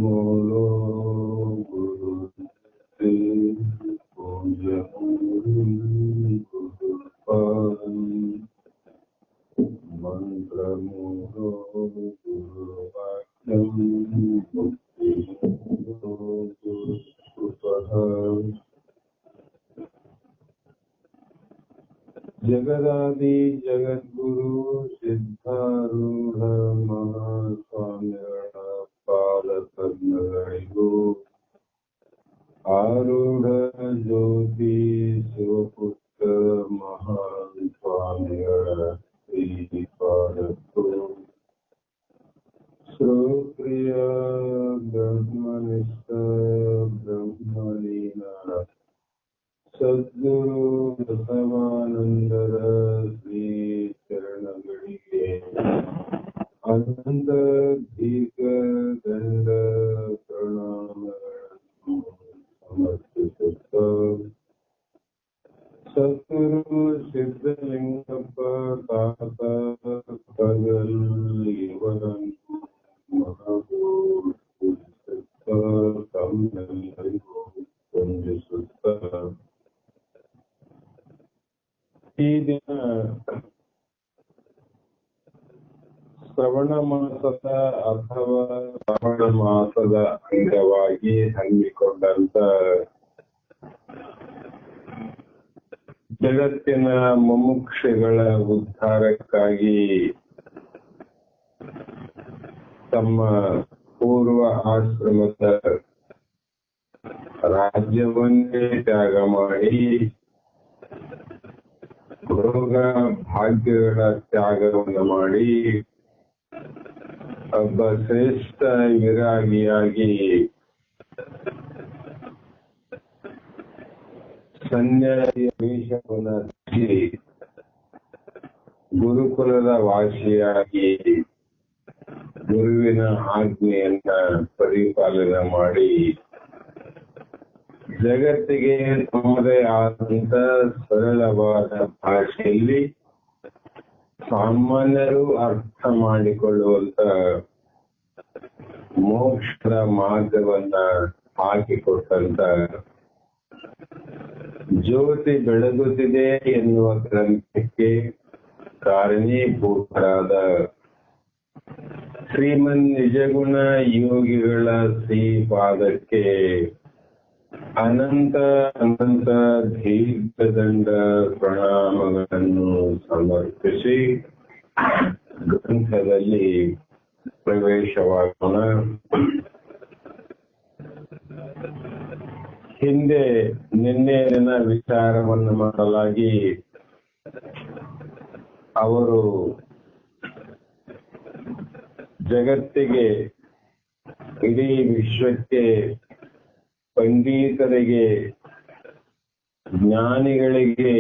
ಮೂಲೋ ಗುರು ಪೂಜ್ಯ ಮಂತ್ರ ಮೂಲೋ ಗುರುವಾಕ್ಯಂ ಮುಕ್ತಿ ಗುರುಕೃಪಃ ಜಗದಾದಿ ಜಗದ್ಗುರು ಸಿದ್ಧಾರೂಢ ಮಹಾಸ್ವಾಮಿಗಳ ಪಾದಪದ್ಮಗಳಿಗೂ ಆರೂಢ ಜ್ಯೋತಿ ಶಿವಪುತ್ರ ಮಹಾನ್ ಸ್ವಾಮಿಗಳ ಶ್ರೀಪಾದಕ್ಕೂ ಶ್ರೋತ್ರಿಯ ಬ್ರಹ್ಮನಿಷ್ಠ ಬ್ರಹ್ಮಲೀನ ಸದ್ಗುರು ಬಸವಾನಂದರ ಶ್ರೀ ಚರಣಗಳಿಗೆ ಅನಂತ ದೀರ್ಘ ದಂಡ ಪ್ರಣಾಮಗಳನ್ನು ಸಮರ್ಪಿಸುತ್ತ ಸದ್ಗುರು ಸಿದ್ಧಲಿಂಗಪ್ಪ ತಾತ ಪಗಲ್ ಇವರನ್ನು ಮಹಾಪೂಜಿಸುತ್ತ ತಮ್ಮೆಲ್ಲರಿಗೂ ವಂದಿಸುತ್ತ ಈ ದಿನ ಶ್ರವಣ ಮಾಸದ ಅಥವಾ ಶ್ರವಣ ಮಾಸದ ಅಂಗವಾಗಿ ಹಮ್ಮಿಕೊಂಡಂತ ಜಗತ್ತಿನ ಮುಮುಕ್ಷುಗಳ ಉದ್ಧಾರಕ್ಕಾಗಿ ತಮ್ಮ ಪೂರ್ವ ಆಶ್ರಮದ ರಾಜ್ಯವನ್ನೇ ತ್ಯಾಗ ಮಾಡಿ ಭೋಗ ಭಾಗ್ಯಗಳ ತ್ಯಾಗವನ್ನು ಮಾಡಿ ಒಬ್ಬ ಶ್ರೇಷ್ಠ ವಿರಾಗಿಯಾಗಿ ಸನ್ಯಾಸಿಯ ವೇಷವನ್ನು ಧರಿಸಿ ಗುರುಕುಲದ ವಾಸಿಯಾಗಿ ಗುರುವಿನ ಆಜ್ಞೆಯನ್ನ ಪರಿಪಾಲನೆ ಮಾಡಿ ಜಗತ್ತಿಗೆ ತಮ್ಮದೇ ಆದಂತ ಸರಳವಾದ ಭಾಷೆಯಲ್ಲಿ ಸಾಮಾನ್ಯರು ಅರ್ಥ ಮಾಡಿಕೊಳ್ಳುವಂತ ಮೋಕ್ಷದ ಮಾರ್ಗವನ್ನ ಹಾಕಿಕೊಟ್ಟಂತ ಜ್ಯೋತಿ ಬೆಳಗುತ್ತಿದೆ ಎನ್ನುವ ಗ್ರಂಥಕ್ಕೆ ಕಾರಣೀಭೂತರಾದ ಶ್ರೀಮನ್ ನಿಜಗುಣ ಯೋಗಿಗಳ ಶ್ರೀಪಾದಕ್ಕೆ ಅನಂತ ಅನಂತ ದೀರ್ಘದಂಡ ಪ್ರಣಾಮಗಳನ್ನು ಸಮರ್ಪಿಸಿ ಗ್ರಂಥದಲ್ಲಿ ಪ್ರವೇಶವಾಗೋಣ. ಹಿಂದೆ ನಿನ್ನೆ ದಿನ ವಿಚಾರವನ್ನು ಮಾಡಲಾಗಿ ಅವರು ಜಗತ್ತಿಗೆ ಇಡೀ ವಿಶ್ವಕ್ಕೆ ಪಂಡಿತರಿಗೆ ಜ್ಞಾನಿಗಳಿಗೆ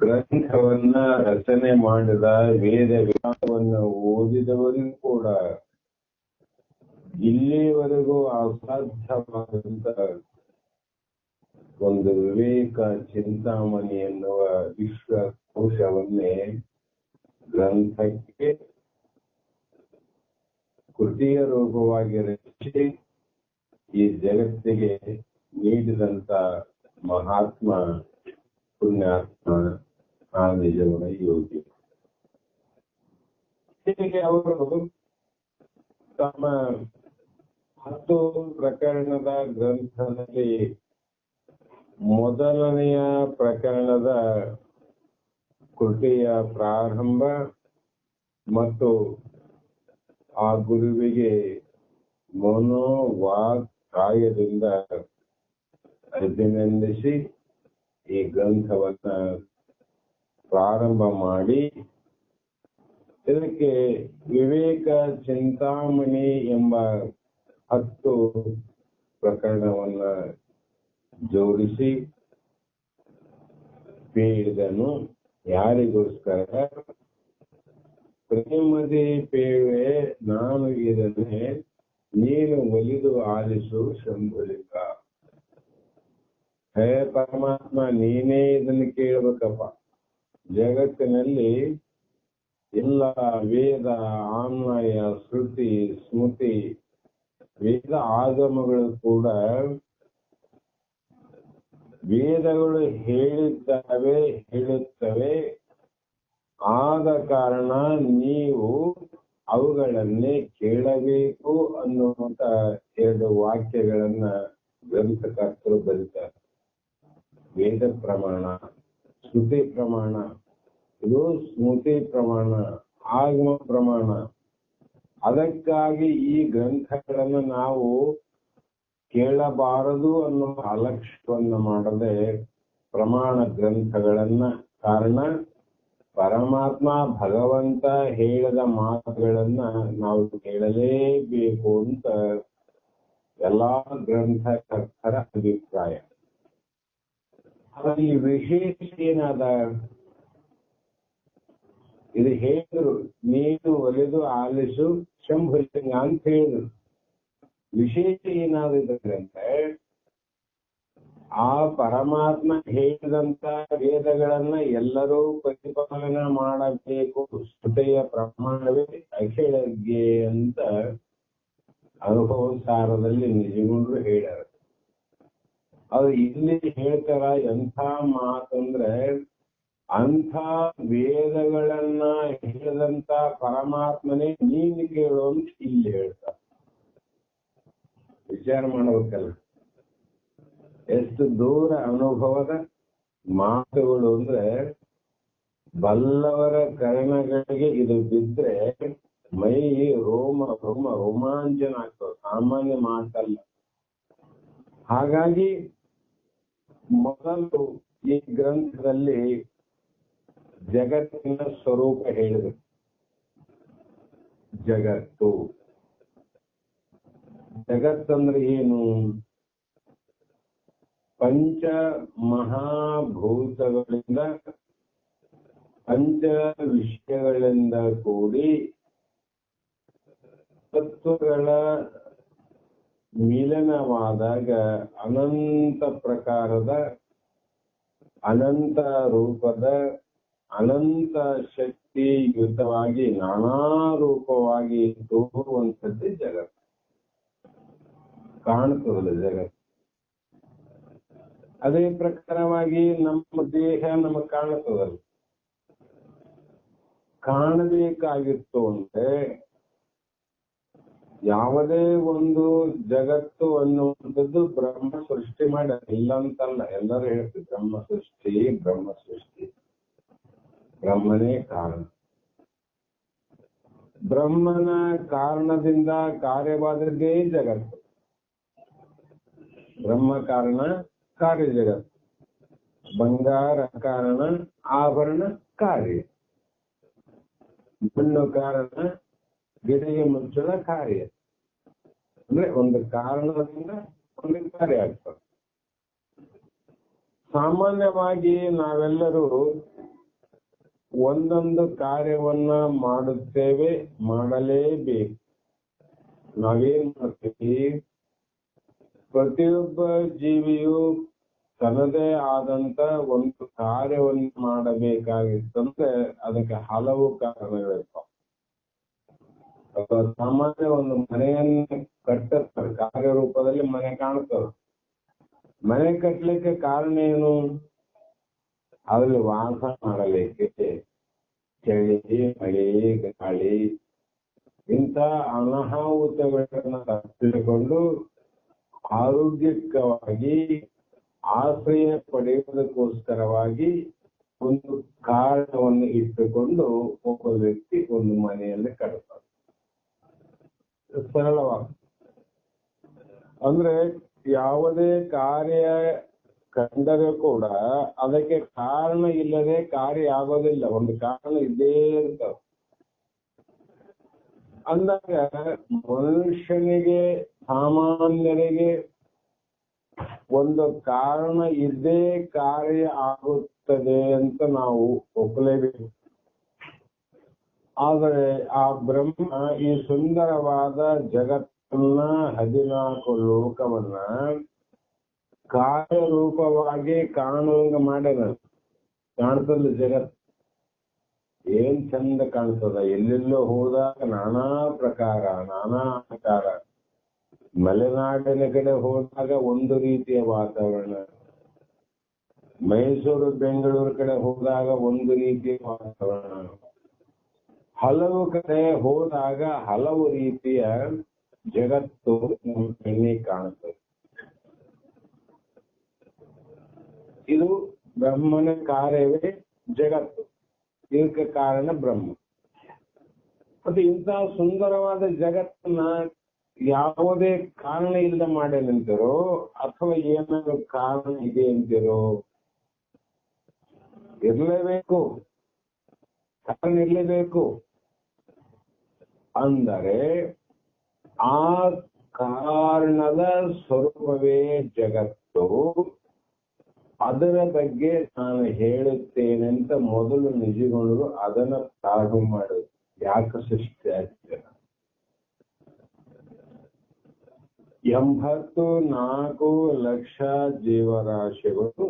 ಗ್ರಂಥವನ್ನ ರಚನೆ ಮಾಡಿದ ವೇದ ವಿಚಾರವನ್ನು ಓದಿದವರಿಗೂ ಕೂಡ ಇಲ್ಲಿವರೆಗೂ ಅಸಾಧ್ಯವಾದಂತ ಒಂದು ವಿವೇಕ ಚಿಂತಾಮಣಿ ಎನ್ನುವ ವಿಶ್ವಕೋಶವನ್ನೇ ಗ್ರಂಥಕ್ಕೆ ಕೃತಿಯ ರೂಪವಾಗಿ ರಚಿಸಿ ಈ ಜಗತ್ತಿಗೆ ನೀಡಿದಂತ ಮಹಾತ್ಮ ಪುಣ್ಯಾತ್ಮ ಆ ನಿಜಗುಣ ಯೋಗಿ. ಹೀಗೆ ಅವರು ತಮ್ಮ 10 ಪ್ರಕರಣದ ಗ್ರಂಥದಲ್ಲಿ ಮೊದಲನೆಯ ಪ್ರಕರಣದ ಕೃತಿಯ ಪ್ರಾರಂಭ ಮತ್ತು ಆ ಗುರುವಿಗೆ ಮನೋವಾಕ್ ಕಾಯದಿಂದ ಅಭಿನಂದಿಸಿ ಈ ಗ್ರಂಥವನ್ನ ಪ್ರಾರಂಭ ಮಾಡಿ ಇದಕ್ಕೆ ವಿವೇಕ ಚಿಂತಾಮಣಿ ಎಂಬ 10 ಪ್ರಕರಣವನ್ನ ಜೋಡಿಸಿ ಹೇಳಿದನು. ಯಾರಿಗೋಸ್ಕರ? ಪ್ರೇಮದಿ ಪೇವೆ ನಾನು ಇದನ್ನೇ ನೀನು ಒಲಿದು ಆಲಿಸು ಶಂಭುಲಿಂಗ. ಹೇ ಪರಮಾತ್ಮ, ನೀನೇ ಇದನ್ನು ಕೇಳಬೇಕಪ್ಪ. ಜಗತ್ತಿನಲ್ಲಿ ಎಲ್ಲ ವೇದ, ಆನ್ವಯ, ಶ್ರುತಿ, ಸ್ಮೃತಿ ವೇದ ಆಗಮಗಳು ಕೂಡ ವೇದಗಳು ಹೇಳುತ್ತವೆ. ಆದ ಕಾರಣ ನೀವು ಅವುಗಳನ್ನೇ ಕೇಳಬೇಕು ಅನ್ನುವಂತ 2 ವಾಕ್ಯಗಳನ್ನ ಗ್ರಂಥಕರ್ತರು ಬರೀತಾರೆ. ವೇದ ಪ್ರಮಾಣ, ಶ್ರುತಿ ಪ್ರಮಾಣ, ಇದು ಸ್ಮೃತಿ ಪ್ರಮಾಣ, ಆಗಮ ಪ್ರಮಾಣ. ಅದಕ್ಕಾಗಿ ಈ ಗ್ರಂಥಗಳನ್ನು ನಾವು ಕೇಳಬಾರದು ಅನ್ನೋ ಅಲಕ್ಷ್ಯವನ್ನ ಮಾಡದೆ ಪ್ರಮಾಣ ಗ್ರಂಥಗಳನ್ನ, ಕಾರಣ ಪರಮಾತ್ಮ ಭಗವಂತ ಹೇಳಿದ ಮಾತುಗಳನ್ನ ನಾವು ಕೇಳಲೇಬೇಕು ಅಂತ ಎಲ್ಲಾ ಗ್ರಂಥಕರ್ತರ ಅಭಿಪ್ರಾಯ. ಈ ವಿಶೇಷ ಏನಾದ, ಇದು ಹೇಳಿದ್ರು, ನೀನು ಒಲಿದು ಆಲಿಸು ಶಂಭುಲಿಂಗ ಅಂತ ಹೇಳಿದ್ರು. ವಿಶೇಷ ಏನಾದಿದ್ರೆ ಆ ಪರಮಾತ್ಮ ಹೇಳಿದಂತ ವೇದಗಳನ್ನ ಎಲ್ಲರೂ ಪ್ರತಿಪಾಲನೆ ಮಾಡಬೇಕು. ಶ್ರುತಿಯ ಪ್ರಮಾಣವೇ ಅಖಿಳಗ್ಗೆ ಅಂತ ಅನುಭವ ಸಾರದಲ್ಲಿ ನಿಜಗುಂಡ್ರು ಹೇಳ್ಯಾರ. ಅದು ಇಲ್ಲಿ ಹೇಳ್ತಾರ ಎಂಥ ಮಾತಂದ್ರೆ, ಅಂಥ ವೇದಗಳನ್ನ ಹೇಳಿದಂತ ಪರಮಾತ್ಮನೇ ನೀನು ಕೇಳು ಅಂತ ಇಲ್ಲಿ ಹೇಳ್ತಾರೆ. ವಿಚಾರ ಮಾಡಬೇಕಲ್ಲ, ಎಷ್ಟು ದೂರ ಅನುಭವದ ಮಾತುಗಳು ಅಂದ್ರೆ, ಬಲ್ಲವರ ಕರ್ಣಗಳಿಗೆ ಇದು ಬಿದ್ರೆ ಮೈ ರೋಮಾಂಚನ ಆಗ್ತದೆ, ಸಾಮಾನ್ಯ ಮಾತಲ್ಲ. ಹಾಗಾಗಿ ಮೊದಲು ಈ ಗ್ರಂಥದಲ್ಲಿ ಜಗತ್ತಿನ ಸ್ವರೂಪ ಹೇಳಿದರು. ಜಗತ್ತಂದ್ರೆ ಏನು? ಪಂಚ ಮಹಾಭೂತಗಳಿಂದ, ಪಂಚ ವಿಷಯಗಳಿಂದ ಕೂಡಿ ತತ್ವಗಳ ಮಿಲನವಾದಾಗ ಅನಂತ ಪ್ರಕಾರದ, ಅನಂತ ರೂಪದ, ಅನಂತ ಶಕ್ತಿಯುತವಾಗಿ ನಾನಾ ರೂಪವಾಗಿ ತೋರುವಂಥದ್ದೇ ಜಗತ್ತು. ಕಾಣ್ತದಲ್ಲ ಜಗತ್ತು. ಅದೇ ಪ್ರಕಾರವಾಗಿ ನಮ್ಮ ದೇಹ ನಮಗೆ ಕಾಣುತ್ತದಲ್ಲ. ಕಾಣಬೇಕಾಗಿತ್ತು ಅಂದ್ರೆ ಯಾವುದೇ ಒಂದು ಜಗತ್ತು ಅನ್ನುವಂಥದ್ದು ಬ್ರಹ್ಮ ಸೃಷ್ಟಿ ಮಾಡಿ, ಇಲ್ಲ ಅಂತಲ್ಲ, ಎಲ್ಲರೂ ಹೇಳ್ತೀವಿ ಬ್ರಹ್ಮ ಸೃಷ್ಟಿ. ಬ್ರಹ್ಮನೇ ಕಾರಣ. ಬ್ರಹ್ಮನ ಕಾರಣದಿಂದ ಕಾರ್ಯವಾದದ್ದೇ ಜಗತ್ತು. ಬ್ರಹ್ಮ ಕಾರಣ, ಕಾರ್ಯ ಜಗತ್ತು. ಬಂಗಾರ ಕಾರಣ, ಆಭರಣ ಕಾರ್ಯ. ಮಣ್ಣು ಕಾರಣ, ಗಿಡಗೆ ಮುಚ್ಚಳ ಕಾರ್ಯ. ಅಂದ್ರೆ ಒಂದು ಕಾರಣದಿಂದ ಒಂದು ಕಾರ್ಯ ಆಗ್ತದೆ. ಸಾಮಾನ್ಯವಾಗಿ ನಾವೆಲ್ಲರೂ ಒಂದೊಂದು ಕಾರ್ಯವನ್ನ ಮಾಡುತ್ತೇವೆ, ಮಾಡಲೇಬೇಕು. ನಾವೇನ್ ಮಾಡ್ತೀವಿ? ಪ್ರತಿಯೊಬ್ಬ ಜೀವಿಯು ತನ್ನದೇ ಆದಂತ ಒಂದು ಕಾರ್ಯವನ್ನು ಮಾಡಬೇಕಾಗಿತ್ತಂದ್ರೆ ಅದಕ್ಕೆ ಹಲವು ಕಾರಣಗಳಿರ್ತಾವ. ಸಾಮಾನ್ಯ ಒಂದು ಮನೆಯನ್ನು ಕಟ್ಟುತ್ತಾರೆ, ಕಾರ್ಯರೂಪದಲ್ಲಿ ಮನೆ ಕಾಣ್ತದೆ. ಮನೆ ಕಟ್ಟಲಿಕ್ಕೆ ಕಾರಣ ಏನು? ಅದ್ರಲ್ಲಿ ವಾಸ ಮಾಡಲಿಕ್ಕೆ ಚಳಿ, ಮಳೆ, ಗಾಳಿ ಇಂಥ ಅನಾಹುತಗಳನ್ನ ತಪ್ಪಿಸಿಕೊಂಡು ಆರೋಗ್ಯಕವಾಗಿ ಆಶ್ರಯ ಪಡೆಯುವುದಕ್ಕೋಸ್ಕರವಾಗಿ ಒಂದು ಕಾರಣವನ್ನು ಇಟ್ಟುಕೊಂಡು ಒಬ್ಬ ವ್ಯಕ್ತಿ ಒಂದು ಮನೆಯಲ್ಲಿ ಕಟ್ತಾರೆ. ಸರಳವಾಗಿ ಅಂದ್ರೆ ಯಾವುದೇ ಕಾರ್ಯ ಕಂಡರೂ ಕೂಡ ಅದಕ್ಕೆ ಕಾರಣ ಇಲ್ಲದೆ ಕಾರ್ಯ ಆಗೋದಿಲ್ಲ. ಒಂದು ಕಾರಣ ಇದ್ದೇ ಇರ್ತವೆ. ಅಂದಾಗ ಮನುಷ್ಯನಿಗೆ, ಸಾಮಾನ್ಯರಿಗೆ ಒಂದು ಕಾರಣ ಇದ್ದೇ ಕಾರ್ಯ ಆಗುತ್ತದೆ ಅಂತ ನಾವು ಒಪ್ಪಲೇಬೇಕು. ಆದರೆ ಆ ಬ್ರಹ್ಮ ಈ ಸುಂದರವಾದ ಜಗತ್ತನ್ನ, 14 ಲೋಕವನ್ನ ಕಾರ್ಯರೂಪವಾಗಿ ಕಾಣುವಂಗ ಮಾಡ್ಯಾನ. ಕಾಣ್ತದ ಜಗತ್ ಏನ್ ಚಂದ ಕಾಣ್ತದ. ಎಲ್ಲೆಲ್ಲೋ ಹೋದಾಗ ನಾನಾ ಪ್ರಕಾರ, ನಾನಾ ಆಕಾರ, ಮಲೆನಾಡಿನ ಕಡೆ ಹೋದಾಗ ಒಂದು ರೀತಿಯ ವಾತಾವರಣ, ಮೈಸೂರು ಬೆಂಗಳೂರು ಕಡೆ ಹೋದಾಗ ಒಂದು ರೀತಿಯ ವಾತಾವರಣ, ಹಲವು ಕಡೆ ಹೋದಾಗ ಹಲವು ರೀತಿಯ ಜಗತ್ತು ನಮ್ಮ ಕಣ್ಣಿಗೆ ಕಾಣುತ್ತದೆ. ಇದು ಬ್ರಹ್ಮನ ಕಾರ್ಯವೇ ಜಗತ್ತು, ಇದಕ್ಕೆ ಕಾರಣ ಬ್ರಹ್ಮ. ಮತ್ತೆ ಇಂತಹ ಸುಂದರವಾದ ಜಗತ್ತನ್ನ ಯಾವುದೇ ಕಾರಣ ಇಲ್ಲದೆ ಮಾಡೇನಂತಿರೋ ಅಥವಾ ಏನಾದ್ರು ಕಾರಣ ಇದೆ ಅಂತಿರೋ? ಇರಲೇಬೇಕು, ಕಾರಣ ಇರಲೇಬೇಕು. ಅಂದರೆ ಆ ಕಾರಣದ ಸ್ವರೂಪವೇ ಜಗತ್ತು. ಅದರ ಬಗ್ಗೆ ನಾನು ಹೇಳುತ್ತೇನೆಂತ ಮೊದಲು ನಿಜಗೊಂಡು ಅದನ್ನ ಪ್ರಾರಂಭ ಮಾಡುದು. ಯಾಕೆ ಸೃಷ್ಟಿ ಆಗ್ತದೆ? 84 ಲಕ್ಷ ಜೀವರಾಶಿಗಳು,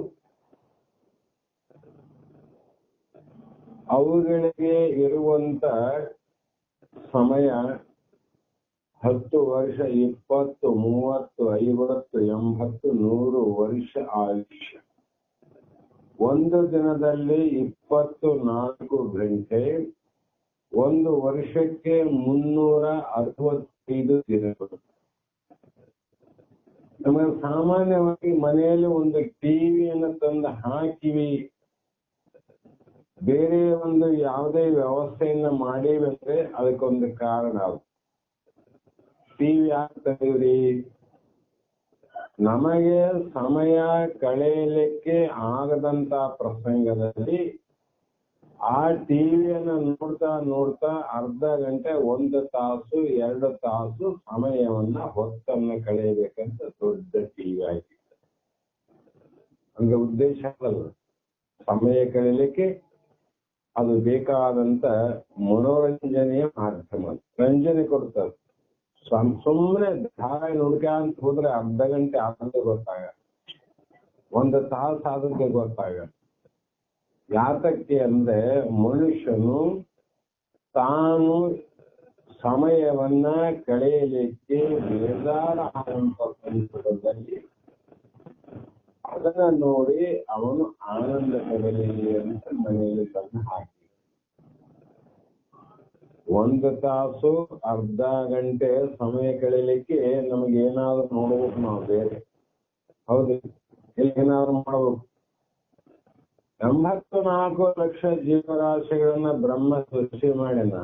ಅವುಗಳಿಗೆ ಇರುವಂತ ಸಮಯ 10 ವರ್ಷ, 20, 30, 50, 80, 100 ವರ್ಷ ಆಯುಷ್ಯ. ಒಂದು ದಿನದಲ್ಲಿ 24 ಗಂಟೆ, ಒಂದು ವರ್ಷಕ್ಕೆ 365 ದಿನಗಳು. ನಮಗೆ ಸಾಮಾನ್ಯವಾಗಿ ಮನೆಯಲ್ಲಿ ಒಂದು ಟಿವಿಯನ್ನು ತಂದು ಹಾಕಿವಿ, ಬೇರೆ ಒಂದು ಯಾವುದೇ ವ್ಯವಸ್ಥೆಯನ್ನ ಮಾಡೀವಂದ್ರೆ ಅದಕ್ಕೊಂದು ಕಾರಣ. ಟಿವಿ ಯಾಕೆ ತಂದಿವ್ರಿ? ನಮಗೆ ಸಮಯ ಕಳೆಯಲಿಕ್ಕೆ ಆಗದಂತ ಪ್ರಸಂಗದಲ್ಲಿ ಆ ಟಿವಿಯನ್ನು ನೋಡ್ತಾ ನೋಡ್ತಾ ಅರ್ಧ ಗಂಟೆ, 1 ತಾಸು, 2 ತಾಸು ಸಮಯವನ್ನ ಹೊತ್ತನ್ನ ಕಳೆಯಬೇಕಂತ ದೊಡ್ಡ ಟಿವಿ ಆಗಿದೆ. ಅಂದ್ರೆ ಉದ್ದೇಶ ಅಲ್ಲ, ಸಮಯ ಕಳೆಯಲಿಕ್ಕೆ ಅದು ಬೇಕಾದಂತ ಮನೋರಂಜನೆಯ ಮಾಧ್ಯಮ, ರಂಜನೆ ಕೊಡ್ತದೆ. ಸುಮ್ಮನೆ ಧಾರಾವಾಹಿ ನೋಡ್ಕೊಂತ ಹೋದ್ರೆ ಅರ್ಧ ಗಂಟೆ ಆದಂತೆ ಗೊತ್ತಾಗ, 1 ತಾಸು ಆದಂತೆ ಗೊತ್ತಾಗ. ಯಾತಕ್ಕೆ ಅಂದ್ರೆ ಮನುಷ್ಯನು ತಾನು ಸಮಯವನ್ನ ಕಳೆಯಲಿಕ್ಕೆ ಬೇಜಾರ ಆದಂತ ಸಂದರ್ಭದಲ್ಲಿ ಅದನ್ನ ನೋಡಿ ಅವನು ಆನಂದ ಪಡೆಯಲಿ ಅಂತ ಮನೆಯಲ್ಲಿ ತಂದು ಹಾಕಿ 1 ತಾಸು, ಅರ್ಧ ಗಂಟೆ ಸಮಯ ಕಳೆಯಲಿಕ್ಕೆ ನಮಗೇನಾದ್ರೂ ನೋಡ್ಬೇಕು, ನಾವು ಬೇರೆ ಹೌದು ಏನಾದ್ರು ಮಾಡ್ಬೇಕು. 84 ಲಕ್ಷ ಜೀವರಾಶಿಗಳನ್ನ ಬ್ರಹ್ಮ ಸೃಷ್ಟಿ ಮಾಡಿನ,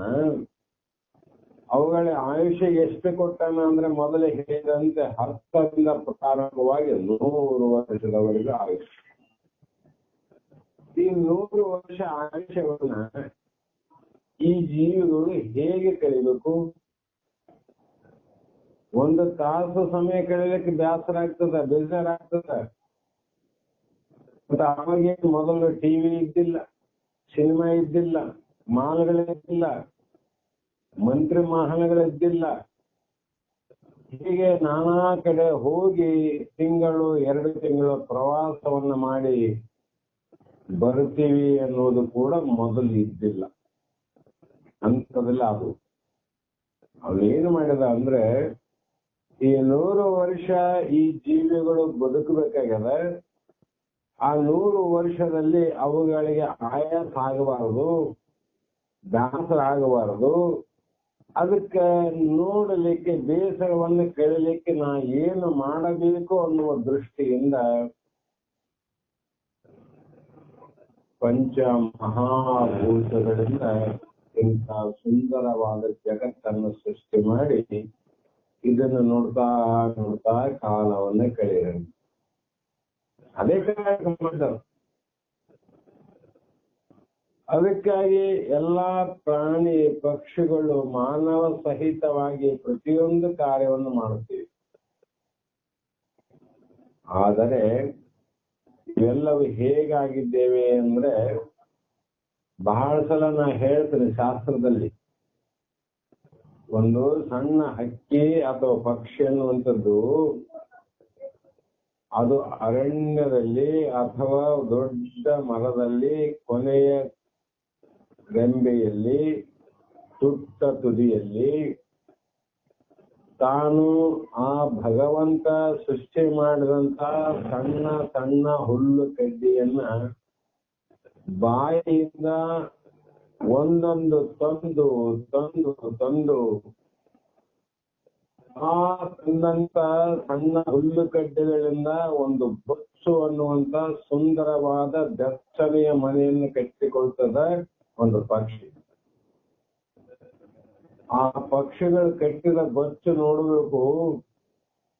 ಅವುಗಳ ಆಯುಷ್ಯ ಎಷ್ಟು ಕೊಟ್ಟನ ಅಂದ್ರೆ ಮೊದಲೇ ಹೇಳಿದಂತೆ 10ರಿಂದ ಪ್ರಾರಂಭವಾಗಿ 100 ವರ್ಷದವರೆಗೂ ಆಯುಷ್ಯ. ಈ 100 ವರ್ಷ ಆಯುಷ್ಯವನ್ನ ಈ ಜೀವಿಗಳು ಹೇಗೆ ಕಳಿಬೇಕು? 1 ತಾಸು ಸಮಯ ಕಳೆಯಲಿಕ್ಕೆ ಬೇಸರ ಆಗ್ತದ, ಬೇಜಾರಾಗ್ತದ. ಮತ್ತೆ ಅವಾಗ ಮೊದಲು ಟಿವಿ ಇದ್ದಿಲ್ಲ, ಸಿನಿಮಾ ಇದ್ದಿಲ್ಲ, ಮಾಲ್ಗಳಿದ್ದಿಲ್ಲ, ಮಂತ್ರಿ ಮಹಲ್ಗಳಿದ್ದಿಲ್ಲ. ಹೀಗೆ ನಾನಾ ಕಡೆ ಹೋಗಿ ತಿಂಗಳು 2 ತಿಂಗಳು ಪ್ರವಾಸವನ್ನ ಮಾಡಿ ಬರ್ತೀವಿ ಅನ್ನೋದು ಕೂಡ ಮೊದಲು ಇದ್ದಿಲ್ಲ. ಅಂತದೆಲ್ಲ ಅದು ಅವನೇನು ಮಾಡಿದ ಅಂದ್ರೆ, ಈ 100 ವರ್ಷ ಈ ಜೀವಿಗಳು ಬದುಕಬೇಕಾಗ್ಯದ. ಆ 100 ವರ್ಷದಲ್ಲಿ ಅವುಗಳಿಗೆ ಆಯಾಸ ಆಗಬಾರದು, ಬೇಸರ ಆಗಬಾರದು. ಅದಕ್ಕೆ ನೋಡಲಿಕ್ಕೆ, ಬೇಸರವನ್ನು ಕಳೆಯಲಿಕ್ಕೆ ನಾ ಏನು ಮಾಡಬೇಕು ಅನ್ನುವ ದೃಷ್ಟಿಯಿಂದ ಪಂಚ ಮಹಾಭೂತಗಳಿಂದ ಇಂಥ ಸುಂದರವಾದ ಜಗತ್ತನ್ನು ಸೃಷ್ಟಿ ಮಾಡಿ ಇದನ್ನು ನೋಡ್ತಾ ನೋಡ್ತಾ ಕಾಲವನ್ನು ಕಳೆಯಿರಿ. ಅದೇ ಕಾರ್ಯಕ್ರಮ. ಅದಕ್ಕಾಗಿ ಎಲ್ಲಾ ಪ್ರಾಣಿ ಪಕ್ಷಿಗಳು ಮಾನವ ಸಹಿತವಾಗಿ ಪ್ರತಿಯೊಂದು ಕಾರ್ಯವನ್ನು ಮಾಡುತ್ತೀವಿ. ಆದರೆ ಇವೆಲ್ಲವೂ ಹೇಗಾಗಿದ್ದೇವೆ ಅಂದ್ರೆ, ಬಹಳ ಸಲ ನಾ ಹೇಳ್ತೇನೆ ಶಾಸ್ತ್ರದಲ್ಲಿ, ಒಂದು ಸಣ್ಣ ಹಕ್ಕಿ ಅಥವಾ ಪಕ್ಷಿ ಅನ್ನುವಂಥದ್ದು ಅದು ಅರಣ್ಯದಲ್ಲಿ ಅಥವಾ ದೊಡ್ಡ ಮರದಲ್ಲಿ ಕೊನೆಯ ರೆಂಬೆಯಲ್ಲಿ ತುಟ್ಟ ತುದಿಯಲ್ಲಿ ತಾನು ಆ ಭಗವಂತ ಸೃಷ್ಟಿ ಮಾಡಿದಂತ ಸಣ್ಣ ಸಣ್ಣ ಹುಲ್ಲು ಕಡ್ಡಿಯನ್ನ ಬಾಯಿಯಿಂದ ಒಂದೊಂದು ತಂದು ತಂದು ತಂದು ಆ ತಂದಂತ ಸಣ್ಣ ಹುಲ್ಲು ಕಡ್ಡಿಗಳಿಂದ ಒಂದು ಬೊಚ್ಚು ಅನ್ನುವಂತ ಸುಂದರವಾದ ಬೆಚ್ಚನೆಯ ಮನೆಯನ್ನು ಕಟ್ಟಿಕೊಳ್ತದ ಒಂದು ಪಕ್ಷಿ. ಆ ಪಕ್ಷಿಗಳು ಕಟ್ಟಿದ ಬೊಚ್ಚು ನೋಡಬೇಕು,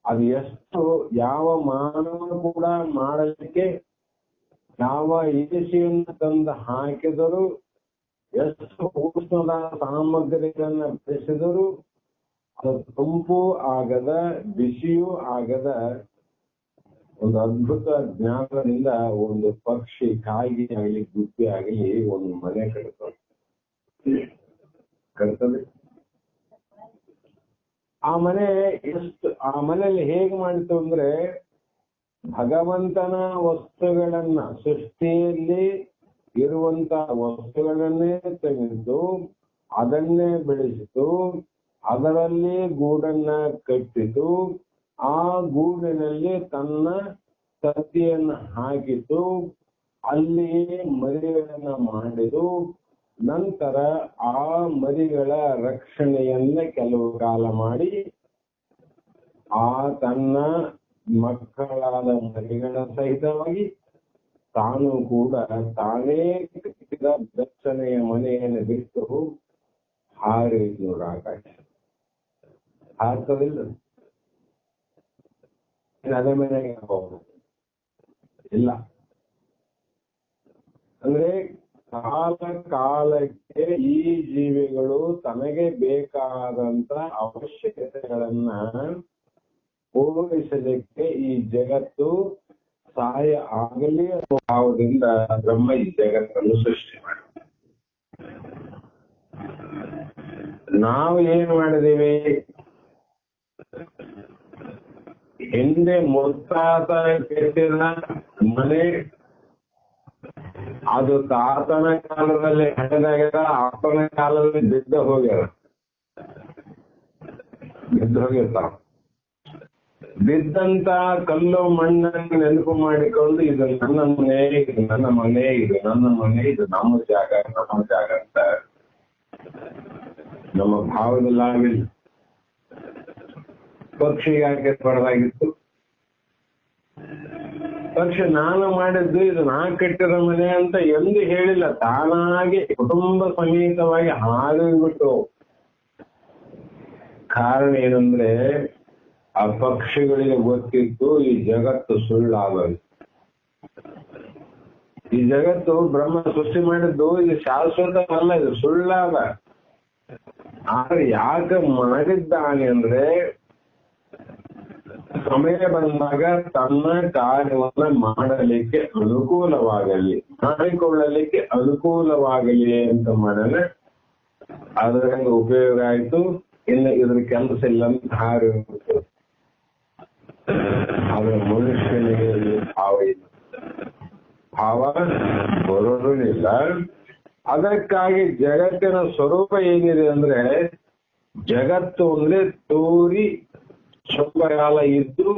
ಅದು ಎಷ್ಟು ಯಾವ ಮಾನವ ಕೂಡ ಮಾಡಲಿಕ್ಕೆ ಯಾವ ಎಸಿಯನ್ನು ತಂದು ಹಾಕಿದರೂ, ಎಷ್ಟು ಉಷ್ಣದ ಸಾಮಗ್ರಿಗಳನ್ನ ಬೆಳೆಸಿದರೂ ಅದು ತಂಪು ಆಗದ ಬಿಸಿಯೂ ಆಗದ ಒಂದು ಅದ್ಭುತ ಜ್ಞಾನದಿಂದ ಒಂದು ಪಕ್ಷಿ ಕಾಗಿ ಆಗಲಿ ಗುಬ್ಬಿ ಆಗಲಿ ಒಂದು ಮನೆ ಕಟ್ತದೆ. ಆ ಮನೆಯಲ್ಲಿ ಹೇಗೆ ಮಾಡಿತು ಅಂದ್ರೆ, ಭಗವಂತನ ವಸ್ತುಗಳನ್ನ ಸೃಷ್ಟಿಯಲ್ಲಿ ಇರುವಂತ ವಸ್ತುಗಳನ್ನೇ ತೆಗೆದು ಅದನ್ನೇ ಬೆಳೆಸಿತು, ಅದರಲ್ಲಿ ಗೂಡನ್ನ ಕಟ್ಟಿತು, ಆ ಗೂಡಿನಲ್ಲಿ ತನ್ನ ತತ್ತಿಯನ್ನ ಹಾಕಿತು, ಅಲ್ಲಿಯೇ ಮರಿಗಳನ್ನ ಮಾಡಿದು. ನಂತರ ಆ ಮರಿಗಳ ರಕ್ಷಣೆಯನ್ನ ಕೆಲವು ಕಾಲ ಮಾಡಿ ಆ ತನ್ನ ಮಕ್ಕಳಾದ ಮರಿಗಳ ಸಹಿತವಾಗಿ ತಾನು ಕೂಡ ತಾನೇ ಕಟ್ಟಿದ ಬೆಚ್ಚನೆಯ ಮನೆಯನ್ನು ಬಿಟ್ಟು ಹಾರಿತು ಆಕಾಶ. ಹಾರ್ತದಿಲ್ಲ, ಅದೇ ಮನೆಗೆ ಹೋಗುದು ಇಲ್ಲ. ಅಂದ್ರೆ ಕಾಲ ಕಾಲಕ್ಕೆ ಈ ಜೀವಿಗಳು ತನಗೆ ಬೇಕಾದಂತ ಅವಶ್ಯಕತೆಗಳನ್ನ ಪೂರೈಸಲಿಕ್ಕೆ ಈ ಜಗತ್ತು ಸಹಾಯ ಆಗಲಿ ಅನ್ನೋ ಭಾವದಿಂದ ಬ್ರಹ್ಮ ಈ ಜಗತ್ತನ್ನು ಸೃಷ್ಟಿ ಮಾಡಿ. ನಾವು ಏನ್ ಮಾಡಿದೀವಿ, ಹಿಂದೆ ಮುತ್ತಾತ ಕಟ್ಟಿದ ಮನೆ ಅದು ತಾತನ ಕಾಲದಲ್ಲಿ ಹಣ್ಣಾಗ್ಯದ, ಅಪ್ಪನ ಕಾಲದಲ್ಲಿ ಬಿದ್ದು ಹೋಗಿರ್ತಾವ. ಬಿದ್ದಂತ ಕಲ್ಲು ಮಣ್ಣನ್ನು ನೆನಪು ಮಾಡಿಕೊಂಡು ಇದು ನನ್ನ ಮನೆ, ಇದು ನನ್ನ ಮನೆ, ಇದು ನನ್ನ ಮನೆ, ಇದು ನಮ್ಮ ಜಾಗ ಅಂತ ನಮ್ಮ ಭಾವದಲ್ಲಾಗಿಲ್ಲ. ಪಕ್ಷಿಗೆ ಬರಲಾಗಿತ್ತು. ಪಕ್ಷಿ ನಾನು ಮಾಡಿದ್ದು ಇದು ನಾ ಕಟ್ಟಿರೋ ಮನೆ ಅಂತ ಎಂದು ಹೇಳಿಲ್ಲ, ತಾನಾಗಿ ಕುಟುಂಬ ಸಮೇತವಾಗಿ ಹಾರಿಬಿಟ್ಟು. ಕಾರಣ ಏನಂದ್ರೆ ಆ ಪಕ್ಷಿಗಳಿಗೆ ಗೊತ್ತಿತ್ತು ಈ ಜಗತ್ತು ಸುಳ್ಳಾಗದು. ಈ ಜಗತ್ತು ಬ್ರಹ್ಮ ಸೃಷ್ಟಿ ಮಾಡಿದ್ದು ಇದು ಶಾಶ್ವತ ಅಲ್ಲ, ಇದು ಸುಳ್ಳಾದ. ಆದ್ರೆ ಯಾಕೆ ಮಾಡಿದ್ದಾನೆ ಅಂದ್ರೆ ಸಮಯ ಬಂದಾಗ ತನ್ನ ಕಾರ್ಯವನ್ನ ಮಾಡಲಿಕ್ಕೆ ಅನುಕೂಲವಾಗಲಿ, ಮಾಡಿಕೊಳ್ಳಲಿಕ್ಕೆ ಅನುಕೂಲವಾಗಲಿ ಅಂತ ಮಾಡಿದ್ರೆ ಅದರಿಂದ ಉಪಯೋಗ ಆಯ್ತು. ಇನ್ನು ಇದ್ರ ಕೆಲಸ ಇಲ್ಲ ಅಂತ ಹಾರಿ. ಆದ್ರೆ ಮನುಷ್ಯನಿಗೆ ಭಾವ ಇಲ್ಲ, ಭಾವ ಬರೋದಿಲ್ಲ. ಅದಕ್ಕಾಗಿ ಜಗತ್ತಿನ ಸ್ವರೂಪ ಏನಿದೆ ಅಂದ್ರೆ, ಜಗತ್ತು ಅಂದ್ರೆ ತೂರಿ ಸ್ವಲ್ಪ ಕಾಲ ಇದ್ದು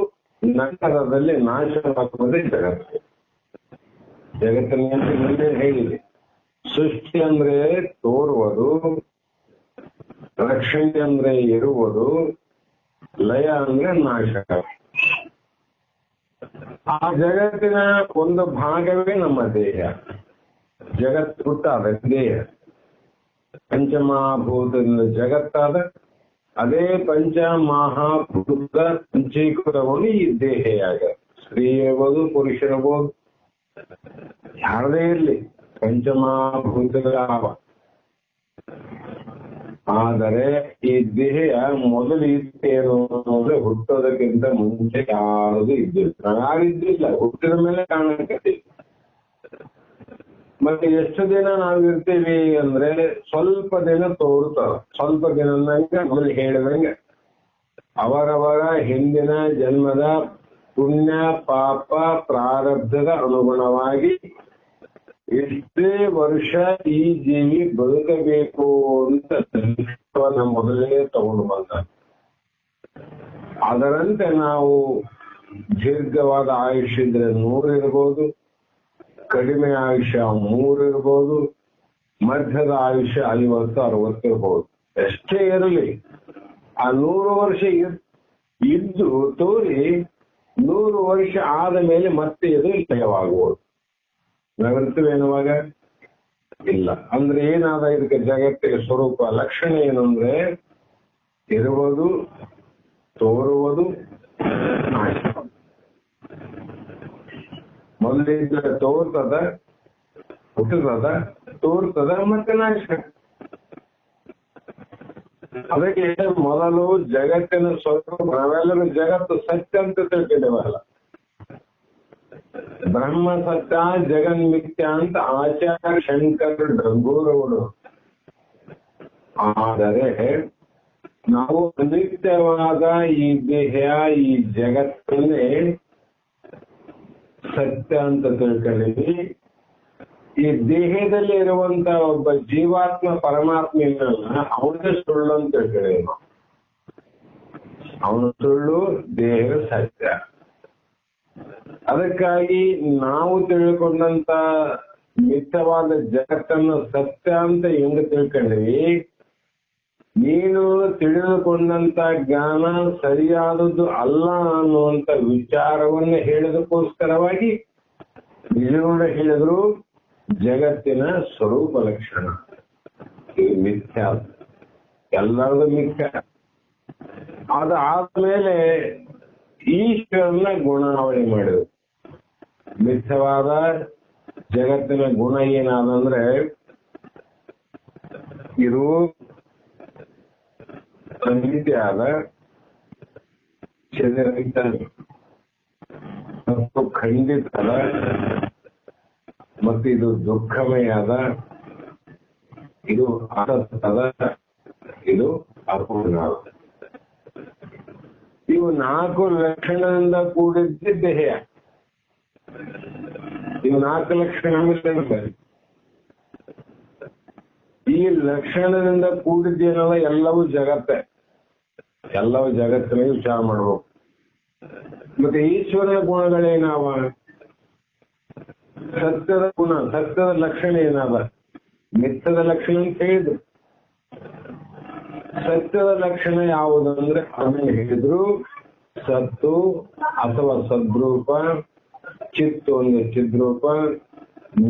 ನಂತರದಲ್ಲಿ ನಾಶವಾಗುವುದೇ ಜಗತ್ತು. ಜಗತ್ತಿನ ಮುಂದೆ ಹೇಳಿದೆ, ಸೃಷ್ಟಿ ಅಂದ್ರೆ ತೋರುವುದು, ರಕ್ಷಣೆ ಅಂದ್ರೆ ಇರುವುದು, ಲಯ ಅಂದ್ರೆ ನಾಶ. ಆ ಜಗತ್ತಿನ ಒಂದು ಭಾಗವೇ ನಮ್ಮ ದೇಹ. ಜಗತ್ತು ಹುಟ್ಟಾದ ದೇಹ, ಪಂಚಮಹಾಭೂತದಿಂದ ಜಗತ್ತಾದ ಅದೇ ಪಂಚಮಹಾಭೂತ ಪಂಚೀಕೃತವನ್ನು ಈ ದೇಹಯಾಗ. ಸ್ತ್ರೀ ಇರ್ಬೋದು, ಪುರುಷರಿರ್ಬೋದು, ಯಾರದೇ ಇರ್ಲಿ ಪಂಚಮಹಾಭೂತಗಳ ಆವ. ಆದರೆ ಈ ದೇಹ ಮೊದಲು ಇತ್ತೇನು ಅಂದ್ರೆ ಹುಟ್ಟೋದಕ್ಕಿಂತ ಮುಂಚೆ ಯಾವುದು ಇದ್ದಿಲ್ಲ, ನಾವಿದ್ದಿಲ್ಲ, ಹುಟ್ಟಿದ ಮೇಲೆ ಕಾಣಕತ್ತೀವಿ. ಮತ್ತೆ ಎಷ್ಟು ದಿನ ನಾವಿರ್ತೀವಿ ಅಂದ್ರೆ ಸ್ವಲ್ಪ ದಿನ ತೋರುತ್ತವ. ಸ್ವಲ್ಪ ದಿನ ಅನ್ನಂಗ ಮೊದಲು ಹೇಳಿದಂಗೆ ಅವರವರ ಹಿಂದಿನ ಜನ್ಮದ ಪುಣ್ಯ ಪಾಪ ಪ್ರಾರಬ್ಧದ ಅನುಗುಣವಾಗಿ ಎಷ್ಟೇ ವರ್ಷ ಈ ಜೀವಿ ಬದುಕಬೇಕು ಅಂತ ಮೊದಲೇ ತಗೊಂಡು ಬಂದ. ಅದರಂತೆ ನಾವು ದೀರ್ಘವಾದ ಆಯುಷ್ಯ ಇದ್ರೆ 100 ಇರ್ಬೋದು, ಕಡಿಮೆ ಆಯುಷ್ಯ 3 ಇರ್ಬೋದು, ಮಧ್ಯದ ಆಯುಷ್ಯ 50-60 ಇರ್ಬೋದು. ಎಷ್ಟೇ ಇರಲಿ ಆ 100 ವರ್ಷ ಇದ್ದು ತೋರಿ 100 ವರ್ಷ ಆದ ಮೇಲೆ ಮತ್ತೆ ಇದು ಲಯವಾಗುವುದು. ನಾವಿರ್ತವೇನುವಾಗ ಇಲ್ಲ ಅಂದ್ರೆ ಏನಾದ ಇದಕ್ಕೆ ಜಗತ್ತಿಗೆ ಸ್ವರೂಪ ಲಕ್ಷಣ ಏನಂದ್ರೆ ಇರುವುದು, ತೋರುವುದು, ನಾಶ. ಮೊದಲಿಂದ ತೋರ್ತದ, ಹುಟ್ಟುತ್ತದ, ತೋರ್ತದ, ಮತ್ತೆ ನಾಶ. ಅದಕ್ಕೆ ಮೊದಲು ಜಗತ್ತಿನ ಸ್ವರೂಪ ನಾವೆಲ್ಲರೂ ಜಗತ್ತು ಸತ್ಯ ಅಂತ ತಿಳ್ಕೊಂಡಿವಲ್ಲ. ಬ್ರಹ್ಮ ಸತ್ಯ ಜಗನ್ಮಿಥ್ಯ ಅಂತ ಆಚಾರ್ಯ ಶಂಕರ ಡಂಗೂರವರು. ಆದರೆ ನಾವು ಅನಿತ್ಯವಾದ ಈ ದೇಹ, ಈ ಜಗತ್ತನ್ನೇ ಸತ್ಯ ಅಂತ ತಿಳ್ಕೊಂಡಿವಿ. ಈ ದೇಹದಲ್ಲಿ ಇರುವಂತ ಒಬ್ಬ ಜೀವಾತ್ಮ ಪರಮಾತ್ಮ ಏನಲ್ಲ, ಅವನೇ ಸುಳ್ಳು ಅಂತ ತಿಳ್ಕೊಂಡಿವಿ ನಾವು. ಅವನು ಸುಳ್ಳು, ದೇಹ ಸತ್ಯ. ಅದಕ್ಕಾಗಿ ನಾವು ತಿಳ್ಕೊಂಡಂತ ಮಿಥ್ಯವಾದ ಜಗತ್ತನ್ನು ಸತ್ಯ ಅಂತ ಹೆಂಗ ತಿಳ್ಕೊಂಡಿವಿ, ನೀನು ತಿಳಿದುಕೊಂಡಂತ ಜ್ಞಾನ ಸರಿಯಾದದ್ದು ಅಲ್ಲ ಅನ್ನುವಂತ ವಿಚಾರವನ್ನ ಹೇಳೋದಕ್ಕೋಸ್ಕರವಾಗಿ ನಿಜಗುಣ ಹೇಳಿದ್ರು ಜಗತ್ತಿನ ಸ್ವರೂಪ ಲಕ್ಷಣ ಇದು ಮಿಥ್ಯ, ಎಲ್ಲರದು ಮಿಥ್ಯ. ಅದಾದ್ಮೇಲೆ ಈಶ್ವರನ ಗುಣಾವಳಿ ಮಾಡಿದ್ರು. ಮಿಥ್ಯವಾದ ಜಗತ್ತಿನ ಗುಣ ಏನಾದಂದ್ರೆ ಇದು ಅನಿತ್ಯ ಆದ, ಚಂದ್ರಹಿತ ಮತ್ತು ಖಂಡಿತ ಅದ, ಮತ್ತು ಇದು ದುಃಖಮಯ ಅದ, ಇದು ಅಸತ್ತದ, ಇದು ಅಪೂರ್ಣ. ಇವು 4 ಲಕ್ಷಣದಿಂದ ಕೂಡಿದ್ದ ದೇಹ. ಇವು 4 ಲಕ್ಷಣ. ಈ ಲಕ್ಷಣದಿಂದ ಕೂಡಿದ್ದೇನಲ್ಲ ಎಲ್ಲವೂ ಜಗತ್ತೇ. ಎಲ್ಲವೂ ಜಗತ್ತಿನ ವಿಚಾರ ಮಾಡ್ಬೇಕು. ಮತ್ತೆ ಈಶ್ವರನ ಗುಣಗಳೇನಾವ? ಸತ್ಯದ ಗುಣ, ಸತ್ಯದ ಲಕ್ಷಣ ಏನಾದ? ಮಿಥ್ಯದ ಲಕ್ಷಣ ಅಂತ ಹೇಳಿದ್ರು. ಸತ್ಯದ ಲಕ್ಷಣ ಯಾವುದು ಅಂದ್ರೆ ಅದನ್ನ ಹೇಳಿದ್ರು. ಸತ್ತು ಅಥವಾ ಸದ್ರೂಪ, ಚಿತ್ತು ಅಂದ್ರೆ ಚಿದ್ರೂಪ,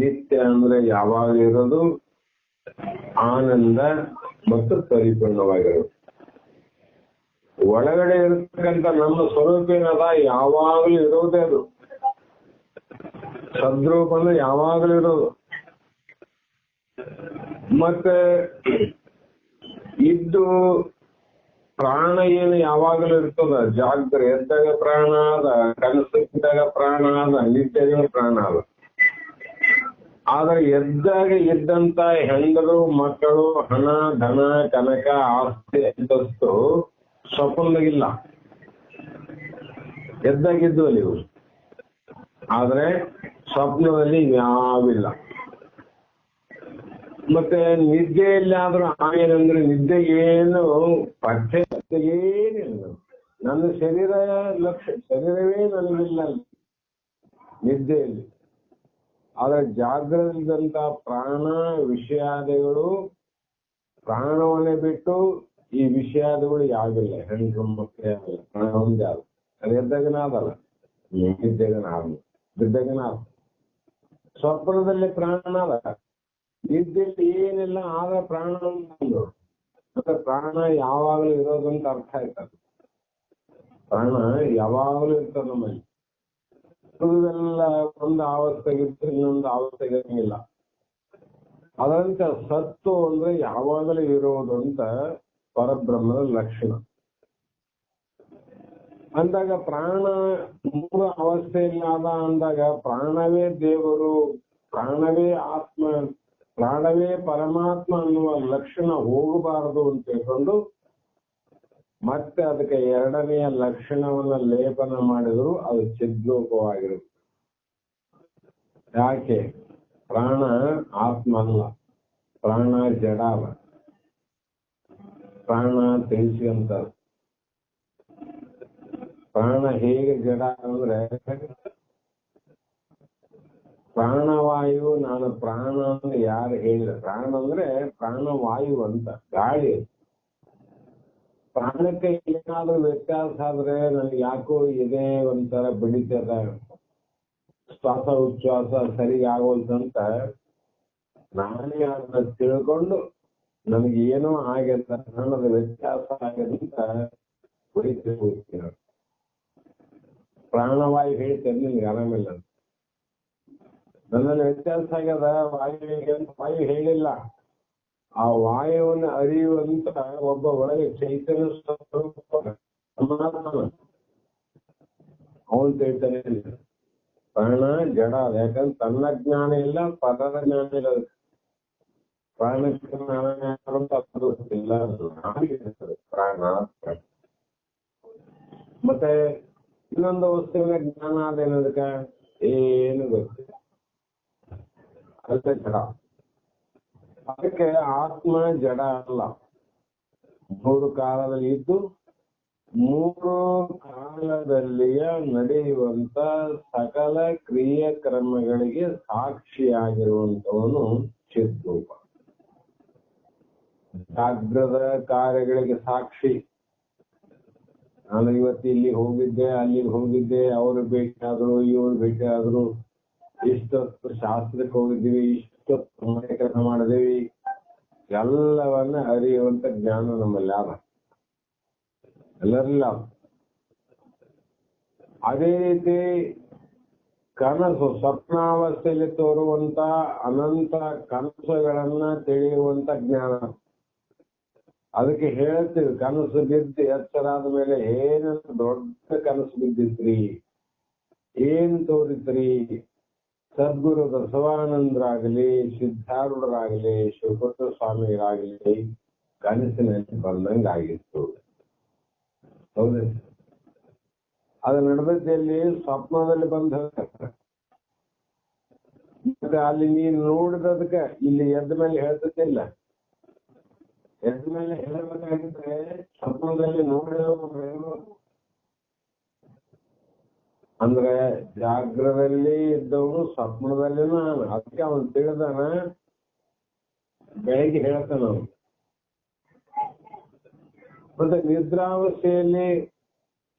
ನಿತ್ಯ ಅಂದ್ರೆ ಯಾವಾಗ ಇರೋದು, ಆನಂದ ಮತ್ತು ಪರಿಪೂರ್ಣವಾಗಿರೋದು. ಒಳಗಡೆ ಇರತಕ್ಕಂತ ನಮ್ಮ ಸ್ವರೂಪ ಏನದ ಯಾವಾಗಲೂ ಇರೋದೇ ಅದು. ಸದ್ರೂಪ ಅಂದ್ರೆ ಯಾವಾಗಲೂ ಇರೋದು. ಮತ್ತೆ ಇದ್ದು ಪ್ರಾಣ ಏನು ಯಾವಾಗಲೂ ಇರ್ತದ. ಜಾಗ್ರ ಎದ್ದಾಗ ಪ್ರಾಣ ಅದ, ಕನಸಿದ್ದಾಗ ಪ್ರಾಣ ಅದ, ನಿತ್ಯದ ಪ್ರಾಣ ಅದ. ಆದ್ರೆ ಎದ್ದಾಗ ಇದ್ದಂತ ಹೆಂಡರು, ಮಕ್ಕಳು, ಹಣ, ಧನ, ಕನಕ, ಆಸ್ತಿ, ಅಂತಸ್ತು ಸ್ವಪ್ನದಾಗಿಲ್ಲ. ಎದ್ದಾಗಿದ್ವಲ್ಲಿ ಇವು. ಆದ್ರೆ ಸ್ವಪ್ನದಲ್ಲಿ ಯಾವಿಲ್ಲ. ಮತ್ತೆ ನಿದ್ದೆಯಲ್ಲಿ ಆದ್ರೂ ಏನಂದ್ರೆ ನಿದ್ದೆಗೆ ಏನು ಪಠ್ಯ ಏನಿಲ್ಲ. ನನ್ನ ಶರೀರವೇ ನನಗಿಲ್ಲ ನಿದ್ದೆಯಲ್ಲಿ. ಆದ್ರೆ ಜಾಗ್ರದಂತ ಪ್ರಾಣ ವಿಷಯಾದಿಗಳು ಪ್ರಾಣವನ್ನೇ ಬಿಟ್ಟು ಈ ವಿಷಯಾದಿಗಳು ಯಾವಿಲ್ಲ. ಹೆಣ್ಣು ಮಕ್ಕಳೇ ಆಗಲ್ಲ, ಪ್ರಾಣ ಒಂದೇ ಆದ. ಅದು ಎದ್ದಾಗನ ಆದಲ್ಲ, ನಿದ್ದೆಗನ ಆದ, ಬಿದ್ದಾಗನ ಆದ. ಸ್ವಪ್ನದಲ್ಲಿ ಪ್ರಾಣ ಅದ, ನಿದ್ದೆಯಲ್ಲಿ ಏನಿಲ್ಲ. ಆಗ ಪ್ರಾಣ ಒಂದು ಮತ್ತೆ ಪ್ರಾಣ ಯಾವಾಗಲೂ ಇರೋದಂತ ಅರ್ಥ ಆಯ್ತದ. ಪ್ರಾಣ ಯಾವಾಗಲೂ ಇರ್ತದ ನಮ್ಮಲ್ಲಿ. ಇವೆಲ್ಲ ಒಂದು ಅವಸ್ಥೆಗಿದ್ರೆ ಇನ್ನೊಂದು ಅವಸ್ಥೆಗಿರಂಗಿಲ್ಲ. ಅದರಂತೆ ಸತ್ತು ಅಂದ್ರೆ ಯಾವಾಗಲೂ ಇರೋದು ಅಂತ ಪರಬ್ರಹ್ಮದ ಲಕ್ಷಣ. ಅಂದಾಗ ಪ್ರಾಣ 3 ಅವಸ್ಥೆಯಲ್ಲಿ ಆದ ಅಂದಾಗ ಪ್ರಾಣವೇ ದೇವರು, ಪ್ರಾಣವೇ ಆತ್ಮ, ಪ್ರಾಣವೇ ಪರಮಾತ್ಮ ಅನ್ನುವ ಲಕ್ಷಣ ಹೋಗಬಾರದು ಅಂತ ತಿಳ್ಕೊಂಡು ಮತ್ತೆ ಅದಕ್ಕೆ 2ನೆಯ ಲಕ್ಷಣವನ್ನ ಲೇಪನ ಮಾಡಿದ್ರು. ಅದು ಚಿದ್ರೂಪವಾಗಿರುತ್ತೆ. ಯಾಕೆ? ಪ್ರಾಣ ಆತ್ಮ ಅಲ್ಲ, ಪ್ರಾಣ ಜಡ ಅಲ್ಲ, ಪ್ರಾಣ ತಿಳಿಸಿದಂತ. ಪ್ರಾಣ ಹೇಗೆ ಜಡ ಅಂದ್ರೆ ಪ್ರಾಣವಾಯು ನಾನು ಪ್ರಾಣ ಅಂದ್ರೆ ಯಾರು ಹೇಳಿದ? ಪ್ರಾಣ ಅಂದ್ರೆ ಪ್ರಾಣವಾಯು ಅಂತ ಗಾಳಿ. ಪ್ರಾಣಕ್ಕೆ ಏನಾದ್ರೂ ವ್ಯತ್ಯಾಸ ಆದ್ರೆ ನನಗೆ ಯಾಕೋ ಇದೆ ಒಂಥರ ಬಿಡಿತದ, ಶ್ವಾಸ ಉಚ್ಛ್ವಾಸ ಸರಿ ಆಗೋಲ್ತಂತ ನಾನೇ ಅದನ್ನ ತಿಳ್ಕೊಂಡು ನನಗೆ ಏನೋ ಆಗ್ಯದ, ಪ್ರಾಣದ ವ್ಯತ್ಯಾಸ ಆಗ್ಯದಂತ ಬಿಡಿಸಿ ಹೋಗ್ತೀನಿ. ಪ್ರಾಣವಾಯು ಹೇಳ್ತೇನೆ ನಿನ್ಗೆ ಆರಾಮಿಲ್ಲ, ನನ್ನಲ್ಲಿ ವ್ಯತ್ಯಾಸ ಆಗ್ಯದ ವಾಯುವಿಗೆ ಅಂತ ವಾಯು ಹೇಳಿಲ್ಲ. ಆ ವಾಯುವನ್ನು ಅರಿಯುವಂತ ಒಬ್ಬ ಒಳಗೆ ಚೈತನ್ಯ ಅವನು ತಿಳ್ತಾನೆ. ಪ್ರಾಣ ಜಡ, ಯಾಕಂದ್ರೆ ತನ್ನ ಜ್ಞಾನ ಇಲ್ಲ, ಪರರ ಜ್ಞಾನ ಇಲ್ಲ. ಪ್ರಾಣಕ್ಕೆ ಇಲ್ಲ, ಪ್ರಾಣ. ಮತ್ತೆ ಇನ್ನೊಂದು ವಸ್ತುವಿನ ಜ್ಞಾನ ಅದೇನದಕ್ಕ ಏನು ಗೊತ್ತಿಲ್ಲ, ಅದಕ್ಕೆ ಜಡ. ಅದಕ್ಕೆ ಆತ್ಮ ಜಡ ಅಲ್ಲ, ಮೂರು ಕಾಲದಲ್ಲಿ ಇದ್ದು ಮೂರು ಕಾಲದಲ್ಲಿಯ ನಡೆಯುವಂತ ಸಕಲ ಕ್ರಿಯೆ ಕ್ರಮಗಳಿಗೆ ಸಾಕ್ಷಿಯಾಗಿರುವಂತವನು ಚಿದ್ರೂಪ. ಜಾಗ್ರದ ಕಾರ್ಯಗಳಿಗೆ ಸಾಕ್ಷಿ. ನಾನು ಇವತ್ತು ಇಲ್ಲಿ ಹೋಗಿದ್ದೆ, ಅಲ್ಲಿಗೆ ಹೋಗಿದ್ದೆ, ಅವರು ಭೇಟಿ ಆದ್ರು, ಇವರು ಭೇಟಿ ಆದ್ರು, ಇಷ್ಟೊತ್ತು ಶಾಸ್ತ್ರಕ್ಕೆ ಹೋಗಿದ್ದೀವಿ, ಇಷ್ಟೊತ್ತು ಮನೆ ಕೆಲಸ ಮಾಡಿದೀವಿ, ಎಲ್ಲವನ್ನ ಅರಿಯುವಂತ ಜ್ಞಾನ ನಮ್ಮಲ್ಲಿ ಯಾರ ಎಲ್ಲರಿಲ್ಲ. ಅದೇ ರೀತಿ ಕನಸು, ಸ್ವಪ್ನಾವಸ್ಥೆಯಲ್ಲಿ ತೋರುವಂತ ಅನಂತ ಕನಸುಗಳನ್ನ ತಿಳಿಯುವಂತ ಜ್ಞಾನ. ಅದಕ್ಕೆ ಹೇಳ್ತೀವಿ, ಕನಸು ಬಿದ್ದು ಎಚ್ಚರಾದ ಮೇಲೆ ಏನು ದೊಡ್ಡ ಕನಸು ಬಿದ್ದಿತ್ರಿ, ಏನ್ ತೋರಿತ್ರಿ? ಸದ್ಗುರು ಬಸವಾನಂದರಾಗಲಿ, ಸಿದ್ಧಾರೂಢರಾಗಲಿ, ಶಿವಪುತ್ರ ಸ್ವಾಮಿಗಳಾಗಲಿ ಕನಸಿನಲ್ಲಿ ಬಂದಂಗಾಗಿತ್ತು. ಹೌದು, ಅದು ನಡೆದಲ್ಲಿ ಸ್ವಪ್ನದಲ್ಲಿ ಬಂದ. ಮತ್ತೆ ಅಲ್ಲಿ ನೀನು ನೋಡಿದದಕ್ಕೆ ಇಲ್ಲಿ ಎದ್ದ ಮೇಲೆ ಹೇಳ್ತಿಲ್ಲ. ಎದ್ದ ಮೇಲೆ ಹೇಳಬೇಕಾಗಿದ್ರೆ ಸ್ವಪ್ನದಲ್ಲಿ ನೋಡಿದವರು ಅಂದ್ರೆ ಜಾಗ್ರದಲ್ಲಿ ಇದ್ದವನು ಸ್ವಪ್ನದಲ್ಲಿ ನಾನು. ಅದಕ್ಕೆ ಅವನು ತಿಳಿದಾನ, ಬೆಳಗ್ಗೆ ಹೇಳ್ತಾನ ಅವನು. ಮತ್ತೆ ನಿದ್ರಾವಸ್ಥೆಯಲ್ಲಿ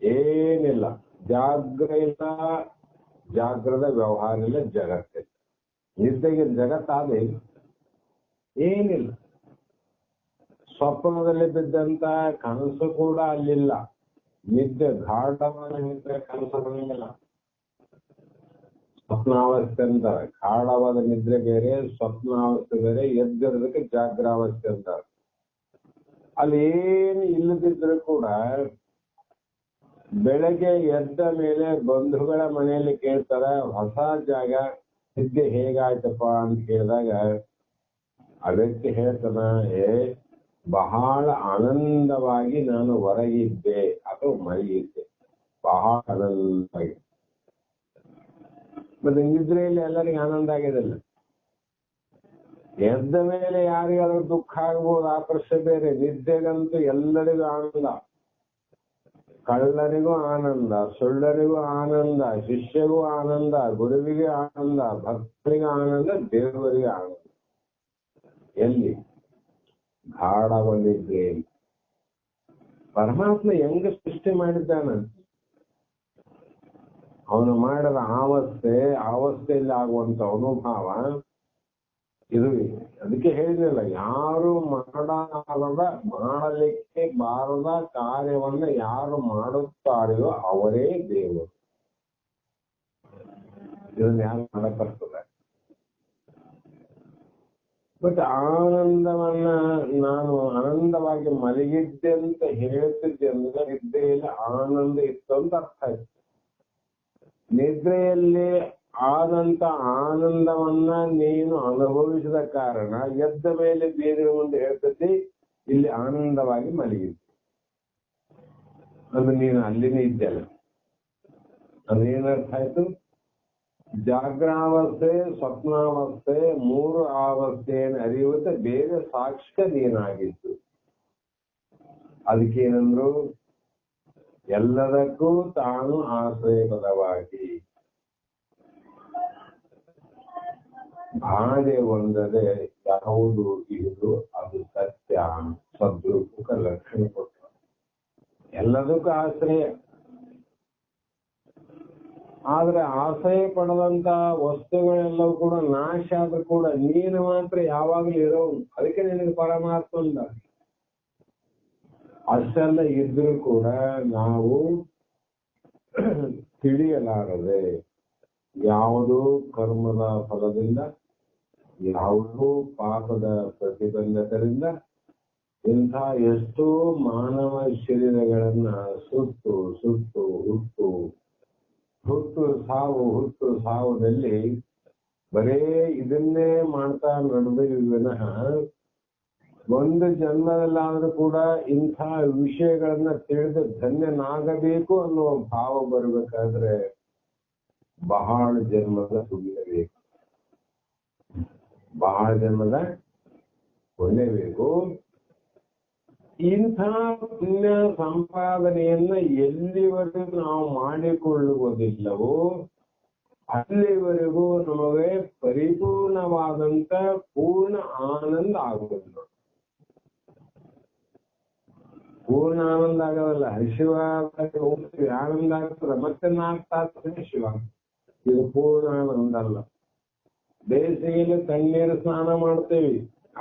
ಏನಿಲ್ಲ, ಜಾಗ್ರ ಇಲ್ಲ, ಜಾಗ್ರದ ವ್ಯವಹಾರ ಇಲ್ಲ, ಜಗತ್ತಿಲ್ಲ. ನಿದ್ದೆಗೆ ಜಗತ್ತಾದ ಏನಿಲ್ಲ. ಸ್ವಪ್ನದಲ್ಲಿ ಬಿದ್ದಂತ ಕನಸು ಕೂಡ ಅಲ್ಲಿಲ್ಲ. ನಿದ್ದೆ ಗಾಢವಾದ ನಿದ್ರೆ ಕನಸು ಬರಂಗಿಲ್ಲ. ಸ್ವಪ್ನಾವಸ್ಥೆ ಅಂತಾರೆ. ಗಾಢವಾದ ನಿದ್ರೆ ಬೇರೆ, ಸ್ವಪ್ನಾವಸ್ಥೆ ಬೇರೆ. ಎದ್ದಿರೋದಕ್ಕೆ ಜಾಗ್ರಾವಸ್ಥೆ ಅಂತಾರೆ. ಅಲ್ಲಿ ಏನು ಇಲ್ಲದಿದ್ರು ಕೂಡ ಬೆಳಗ್ಗೆ ಎದ್ದ ಮೇಲೆ ಬಂಧುಗಳ ಮನೆಯಲ್ಲಿ ಕೇಳ್ತಾರ, ಹೊಸ ಜಾಗ, ನಿದ್ದೆ ಹೇಗಾಯ್ತಪ್ಪ ಅಂತ ಕೇಳಿದಾಗ ಆ ವ್ಯಕ್ತಿ ಹೇಳ್ತಾನ, ಬಹಳ ಆನಂದವಾಗಿ ನಾನು ಹೊರಗಿದ್ದೆ ಅಥವಾ ಮಲಗಿದ್ದೆ, ಬಹಳ ಆನಂದವಾಗಿ. ಮತ್ತೆ ನಿದ್ರೆಯಲ್ಲಿ ಎಲ್ಲರಿಗೂ ಆನಂದ ಆಗಿದಲ್ಲ. ಎದ್ದ ಮೇಲೆ ಯಾರಿಗಾದ್ರೂ ದುಃಖ ಆಗ್ಬೋದು, ಆ ಪ್ರಶ್ನೆ ಬೇರೆ. ನಿದ್ದೆಗಂತೂ ಎಲ್ಲರಿಗೂ ಆನಂದ. ಕಳ್ಳನಿಗೂ ಆನಂದ, ಸುಳ್ಳರಿಗೂ ಆನಂದ, ಶಿಷ್ಯಗೂ ಆನಂದ, ಗುರುವಿಗೆ ಆನಂದ, ಭಕ್ತರಿಗೂ ಆನಂದ, ದೇವರಿಗೆ ಆನಂದ. ಎಲ್ಲಿ? ಗಾಢವಾಗಿದ್ರೆ. ಪರಮಾತ್ಮ ಹೆಂಗ ಸೃಷ್ಟಿ ಮಾಡಿದ್ದಾನ, ಅವನು ಮಾಡಿದ ಅವಸ್ಥೆಯಲ್ಲಿ ಆಗುವಂತ ಅನುಭವ ಇದು. ಅದಕ್ಕೆ ಹೇಳಿದ್ರಲ್ಲ, ಯಾರು ಮಾಡಲಿಕ್ಕೆ ಬಾರದ ಕಾರ್ಯವನ್ನ ಯಾರು ಮಾಡುತ್ತಾರೆಯೋ ಅವರೇ ದೇವರು. ಇದನ್ನ ಯಾರು ಮಾಡಬರ್ತದೆ? ಬಟ್ ಆನಂದವನ್ನ ನಾನು ಆನಂದವಾಗಿ ಮಲಗಿದ್ದೆ ಅಂತ ಹೇಳ್ತಿದ್ದೆ ಅಂದ್ರೆ ನಿದ್ರೆಯಲ್ಲಿ ಆನಂದ ಇತ್ತು ಅಂತ ಅರ್ಥ ಆಯ್ತು. ನಿದ್ರೆಯಲ್ಲಿ ಆದಂತ ಆನಂದವನ್ನ ನೀನು ಅನುಭವಿಸಿದ ಕಾರಣ ಎದ್ದ ಮೇಲೆ ಬೇರೆ ಮುಂದೆ ಹೇಳ್ತತಿ, ಇಲ್ಲಿ ಆನಂದವಾಗಿ ಮಲಗಿದ್ದೆ ಅಂದ್ರೆ ನೀನು ಅಲ್ಲಿನೇ ಇದ್ದಲ್ಲ. ಅದೇನರ್ಥ ಆಯ್ತು? ಜಾಗ್ರಾವಸ್ಥೆ, ಸ್ವಪ್ನಾವಸ್ಥೆ, ಮೂರು ಅವಸ್ಥೆಯನ್ನು ಅರಿಯುವಂತೆ ಬೇರೆ ಸಾಕ್ಷಿ ನೀನಾಗಿತ್ತು. ಅದಕ್ಕೇನಂದ್ರು, ಎಲ್ಲದಕ್ಕೂ ತಾನು ಆಶ್ರಯಪದವಾಗಿ ಬಾಧೆ ಒಂದರೆ ಯಾವುದು ಇದು ಅದು ಸತ್ಯ ಸದ್ರೂಪಕ ಲಕ್ಷಣ ಕೊಟ್ಟ ಎಲ್ಲದಕ್ಕೂ ಆಶ್ರಯ. ಆದ್ರೆ ಆಶ್ರಯ ಪಡೆದಂತ ವಸ್ತುಗಳೆಲ್ಲವೂ ಕೂಡ ನಾಶ ಆದ್ರೂ ಕೂಡ ನೀನು ಮಾತ್ರ ಯಾವಾಗ್ಲೂ ಇರೋನು. ಅದಕ್ಕೆ ನಿನಗೆ ಪರಮಾತ್ಮ ಇಲ್ಲ. ಅಷ್ಟೆಲ್ಲ ಇದ್ರೂ ಕೂಡ ನಾವು ತಿಳಿಯಲಾರದೆ ಯಾವುದೋ ಕರ್ಮದ ಫಲದಿಂದ ಯಾವುದೋ ಪಾಪದ ಪ್ರತಿಬಂಧಕರಿಂದ ಇಂಥ ಎಷ್ಟೋ ಮಾನವ ಶರೀರಗಳನ್ನ ಸುಟ್ಟು ಸುಟ್ಟು ಹುಟ್ಟು ಸಾವುದಲ್ಲಿ ಬರೇ ಇದನ್ನೇ ಮಾಡ್ತಾ ನಡೆದ ವಿನಃ ಒಂದು ಜನ್ಮದಲ್ಲಾದ್ರೂ ಕೂಡ ಇಂಥ ವಿಷಯಗಳನ್ನ ತಿಳಿದು ಧನ್ಯನಾಗಬೇಕು ಅನ್ನುವ ಭಾವ ಬರ್ಬೇಕಾದ್ರೆ ಬಹಳ ಜನ್ಮದ ಸುಗಿಯಬೇಕು, ಬಹಳ ಜನ್ಮದ ಒಳ್ಳೆಯಬೇಕು. ಇಂಥ ಪುಣ್ಯ ಸಂಪಾದನೆಯನ್ನ ಎಲ್ಲಿವರೆಗೂ ನಾವು ಮಾಡಿಕೊಳ್ಳುವುದಿಲ್ಲವೋ ಅಲ್ಲಿವರೆಗೂ ನಮಗೆ ಪರಿಪೂರ್ಣವಾದಂತ ಪೂರ್ಣ ಆನಂದ ಆಗುವುದಿಲ್ಲ. ಪೂರ್ಣ ಆನಂದ ಆಗೋದಲ್ಲ, ಶಿವ ಹೋಗ್ತೀವಿ ಆನಂದ ಆಗ್ತದೆ, ಮತ್ತೆ 4 ತಾಸು ಶಿವ. ಇದು ಪೂರ್ಣ ಆನಂದ ಅಲ್ಲ. ಬೇಸಿಗೆಯಲ್ಲಿ ತಣ್ಣೀರು ಸ್ನಾನ ಮಾಡ್ತೇವಿ,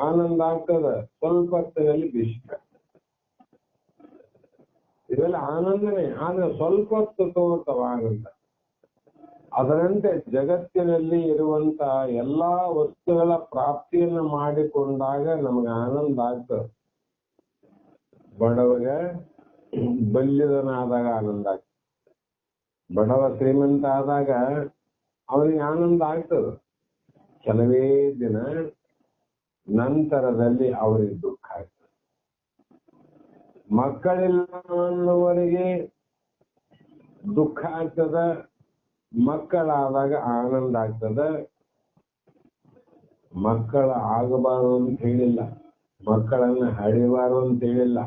ಆನಂದ ಆಗ್ತದ, ಸ್ವಲ್ಪ ಹೊತ್ತಿನಲ್ಲಿ ಬಿಸಿ. ಇವೆಲ್ಲ ಆನಂದನೇ, ಆದ್ರೆ ಸ್ವಲ್ಪ ಹೊತ್ತು ತಗೋತಾವ ಆನಂದ. ಅದರಂತೆ ಜಗತ್ತಿನಲ್ಲಿ ಇರುವಂತ ಎಲ್ಲಾ ವಸ್ತುಗಳ ಪ್ರಾಪ್ತಿಯನ್ನು ಮಾಡಿಕೊಂಡಾಗ ನಮಗೆ ಆನಂದ ಆಗ್ತದೆ. ಬಡವಗ ಬಲ್ಯದನಾದಾಗ ಆನಂದ ಆಗ್ತದೆ, ಬಡವ ಶ್ರೀಮಂತ ಆದಾಗ ಅವನಿಗೆ ಆನಂದ ಆಗ್ತದೆ. ಕೆಲವೇ ದಿನ ನಂತರದಲ್ಲಿ ಅವರಿಗೆ ದುಃಖ ಆಗ್ತದೆ. ಮಕ್ಕಳಿಲ್ಲ ಅನ್ನುವರಿಗೆ ದುಃಖ ಆಗ್ತದ, ಮಕ್ಕಳಾದಾಗ ಆನಂದ ಆಗ್ತದ. ಮಕ್ಕಳ ಆಗಬಾರದು ಅಂತ ಹೇಳಿಲ್ಲ, ಮಕ್ಕಳನ್ನ ಹಡಿಬಾರದು ಅಂತ ಹೇಳಿಲ್ಲ.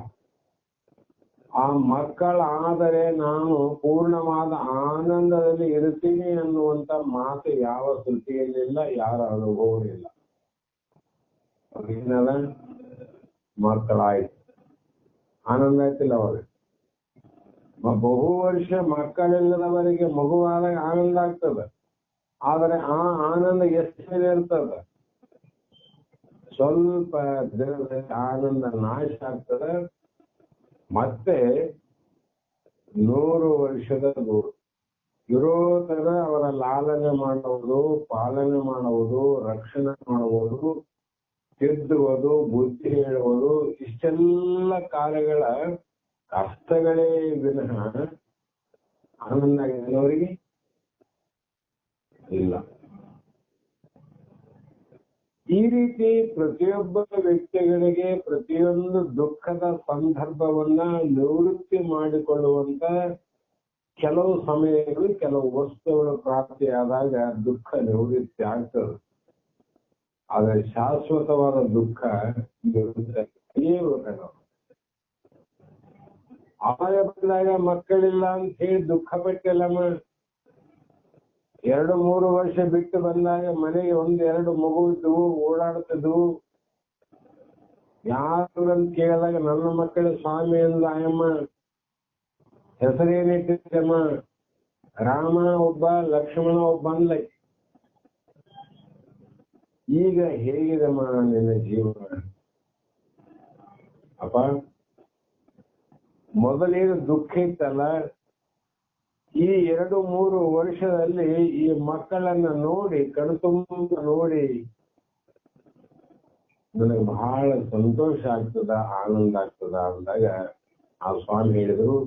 ಆ ಮಕ್ಕಳಾದರೆ ನಾನು ಪೂರ್ಣವಾದ ಆನಂದದಲ್ಲಿ ಇರ್ತೀನಿ ಅನ್ನುವಂತ ಮಾತು ಯಾವ ಶ್ರುತಿಯಲ್ಲಿಲ್ಲ, ಯಾರ ಅನುಭವವಿಲ್ಲ. ಏನದ ಮಕ್ಕಳಾಯ್ತು, ಆನಂದ ಆಯ್ತಿಲ್ಲ ಅವ್ರಿಗೆ. ಬಹು ವರ್ಷ ಮಕ್ಕಳಿಲ್ಲದವರಿಗೆ ಮಗುವಾದಾಗ ಆನಂದ ಆಗ್ತದ, ಆದರೆ ಆ ಆನಂದ ಎಷ್ಟು ದಿನ ಇರ್ತದ? ಸ್ವಲ್ಪ ದಿನದಲ್ಲಿ ಆನಂದ ನಾಶ ಆಗ್ತದೆ. ಮತ್ತೆ 100 ವರ್ಷದ ದೂರ ಇರೋ ತರ ಅವರ ಲಾಲನೆ ಮಾಡುವುದು, ಪಾಲನೆ ಮಾಡುವುದು, ರಕ್ಷಣೆ ಮಾಡುವುದು, ತಿದ್ದುವುದು, ಬುದ್ಧಿ ಹೇಳುವುದು, ಇಷ್ಟೆಲ್ಲ ಕಾರ್ಯಗಳ ಕಷ್ಟಗಳೇ ವಿನಃ ಆನಂದ ಆಗಿದೆ ಅವರಿಗೆ ಇಲ್ಲ. ಈ ರೀತಿ ಪ್ರತಿಯೊಬ್ಬ ವ್ಯಕ್ತಿಗಳಿಗೆ ಪ್ರತಿಯೊಂದು ದುಃಖದ ಸಂದರ್ಭವನ್ನ ನಿವೃತ್ತಿ ಮಾಡಿಕೊಳ್ಳುವಂತ ಕೆಲವು ಸಮಯಗಳು, ಕೆಲವು ವಸ್ತುಗಳು ಪ್ರಾಪ್ತಿಯಾದಾಗ ದುಃಖ ನಿವೃತ್ತಿ ಆಗ್ತದೆ. ಆದ್ರೆ ಶಾಶ್ವತವಾದ ದುಃಖ ನಿವೃತ್ತಿ ಅಪಾಯ ಬಂದಾಗ ಮಕ್ಕಳಿಲ್ಲ ಅಂತ ಹೇಳಿ ದುಃಖ ಪಟ್ಟಿಲ್ಲಮ್ಮ. 2-3 ವರ್ಷ ಬಿಟ್ಟು ಬಂದಾಗ ಮನೆಗೆ 1-2 ಮಗು ಇದ್ವು, ಓಡಾಡ್ತಿದ್ವು. ಯಾರಂತ ಕೇಳಿದಾಗ ನನ್ನ ಮಕ್ಕಳು ಸ್ವಾಮಿ ಅಂದ ಆಯಮ್ಮ. ಹೆಸರೇನಿಟ್ಟಿದ್ದಮ್ಮ? ರಾಮ ಒಬ್ಬ, ಲಕ್ಷ್ಮಣ ಒಬ್ಬ ಅಂದ್ಲ. ಈಗ ಹೇಗಿದಮ್ಮ ನಿನ್ನ ಜೀವನ? ಅಪ್ಪ ಮೊದಲೇನು ದುಃಖ ಇತ್ತಲ್ಲ, ಈ 2-3 ವರ್ಷದಲ್ಲಿ ಈ ಮಕ್ಕಳನ್ನ ನೋಡಿ, ಕಣ್ತುಂಬ ನೋಡಿ ನನಗೆ ಬಹಳ ಸಂತೋಷ ಆಗ್ತದ, ಆನಂದ ಆಗ್ತದ ಅಂದಾಗ ಆ ಸ್ವಾಮಿ ಹೇಳಿದ್ರು,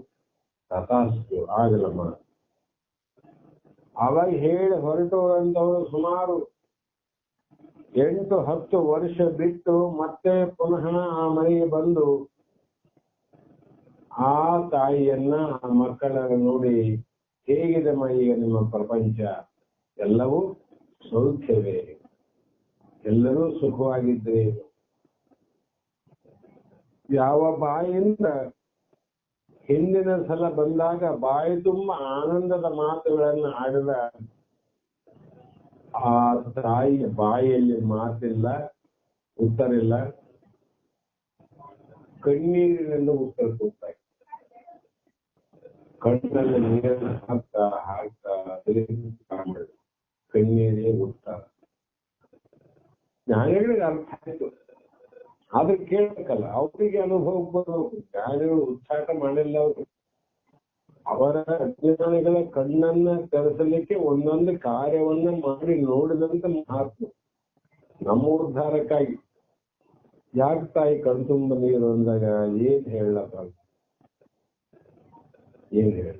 ತಥಾಸ್ತು ಆಗಲಮ್ಮ. ಅವಾಗ ಹೇಳಿ ಹೊರಟುವಂತವರು ಸುಮಾರು 8-10 ವರ್ಷ ಬಿಟ್ಟು ಮತ್ತೆ ಪುನಃ ಆ ಮನೆಗೆ ಬಂದು ಆ ತಾಯಿಯನ್ನ, ಆ ಮಕ್ಕಳನ್ನ ನೋಡಿ, ಹೇಗಿದೆಮ್ಮ ಈಗ ನಿಮ್ಮ ಪ್ರಪಂಚ? ಎಲ್ಲವೂ ಸೌಖ್ಯವೇ, ಎಲ್ಲರೂ ಸುಖವಾಗಿದ್ರಿ. ಯಾವ ಬಾಯಿಂದ ಹಿಂದಿನ ಸಲ ಬಂದಾಗ ಬಾಯಿ ತುಂಬ ಆನಂದದ ಮಾತುಗಳನ್ನು ಆಡಿದ ಆ ತಾಯಿಯ ಬಾಯಿಯಲ್ಲಿ ಮಾತಿಲ್ಲ, ಉತ್ತರ ಇಲ್ಲ, ಕಣ್ಣೀರಿನಿಂದ ಉತ್ತರ ಕೊಡ್ತಾ ಇತ್ತು. ಕಣ್ಣಲ್ಲಿ ನೀರನ್ನು ಹಾಕ್ತಾ ಹಾಕ್ತಾ ಕಣ್ಣೀರೇ ಉತ್ತರ. ಜ್ಞಾನಿಗಳಿಗೆ ಅರ್ಥ ಆಯ್ತು, ಆದ್ರೆ ಕೇಳಬೇಕಲ್ಲ, ಅವರಿಗೆ ಅನುಭವ ಬರಬೇಕು. ಜ್ಞಾನಿಗಳು ಉಚ್ಚಾಟ ಮಾಡಿಲ್ಲ. ಅವರ ಅಜ್ಞಾನಿಗಳ ಕಣ್ಣನ್ನ ತೆರೆಸಲಿಕ್ಕೆ ಒಂದೊಂದು ಕಾರ್ಯವನ್ನ ಮಾಡಿ ನೋಡಿದಂತ ಮಹಾತ್ಮ ನಮ್ಮ ಉದ್ಧಾರಕ್ಕಾಗಿ. ಯಾಕೆ ತಾಯಿ ಕಣ್ತುಂಬ ನೀರು ಅಂದಾಗ ಏನ್ ಹೇಳಪ್ಪ, ಏನ್ ಹೇಳ.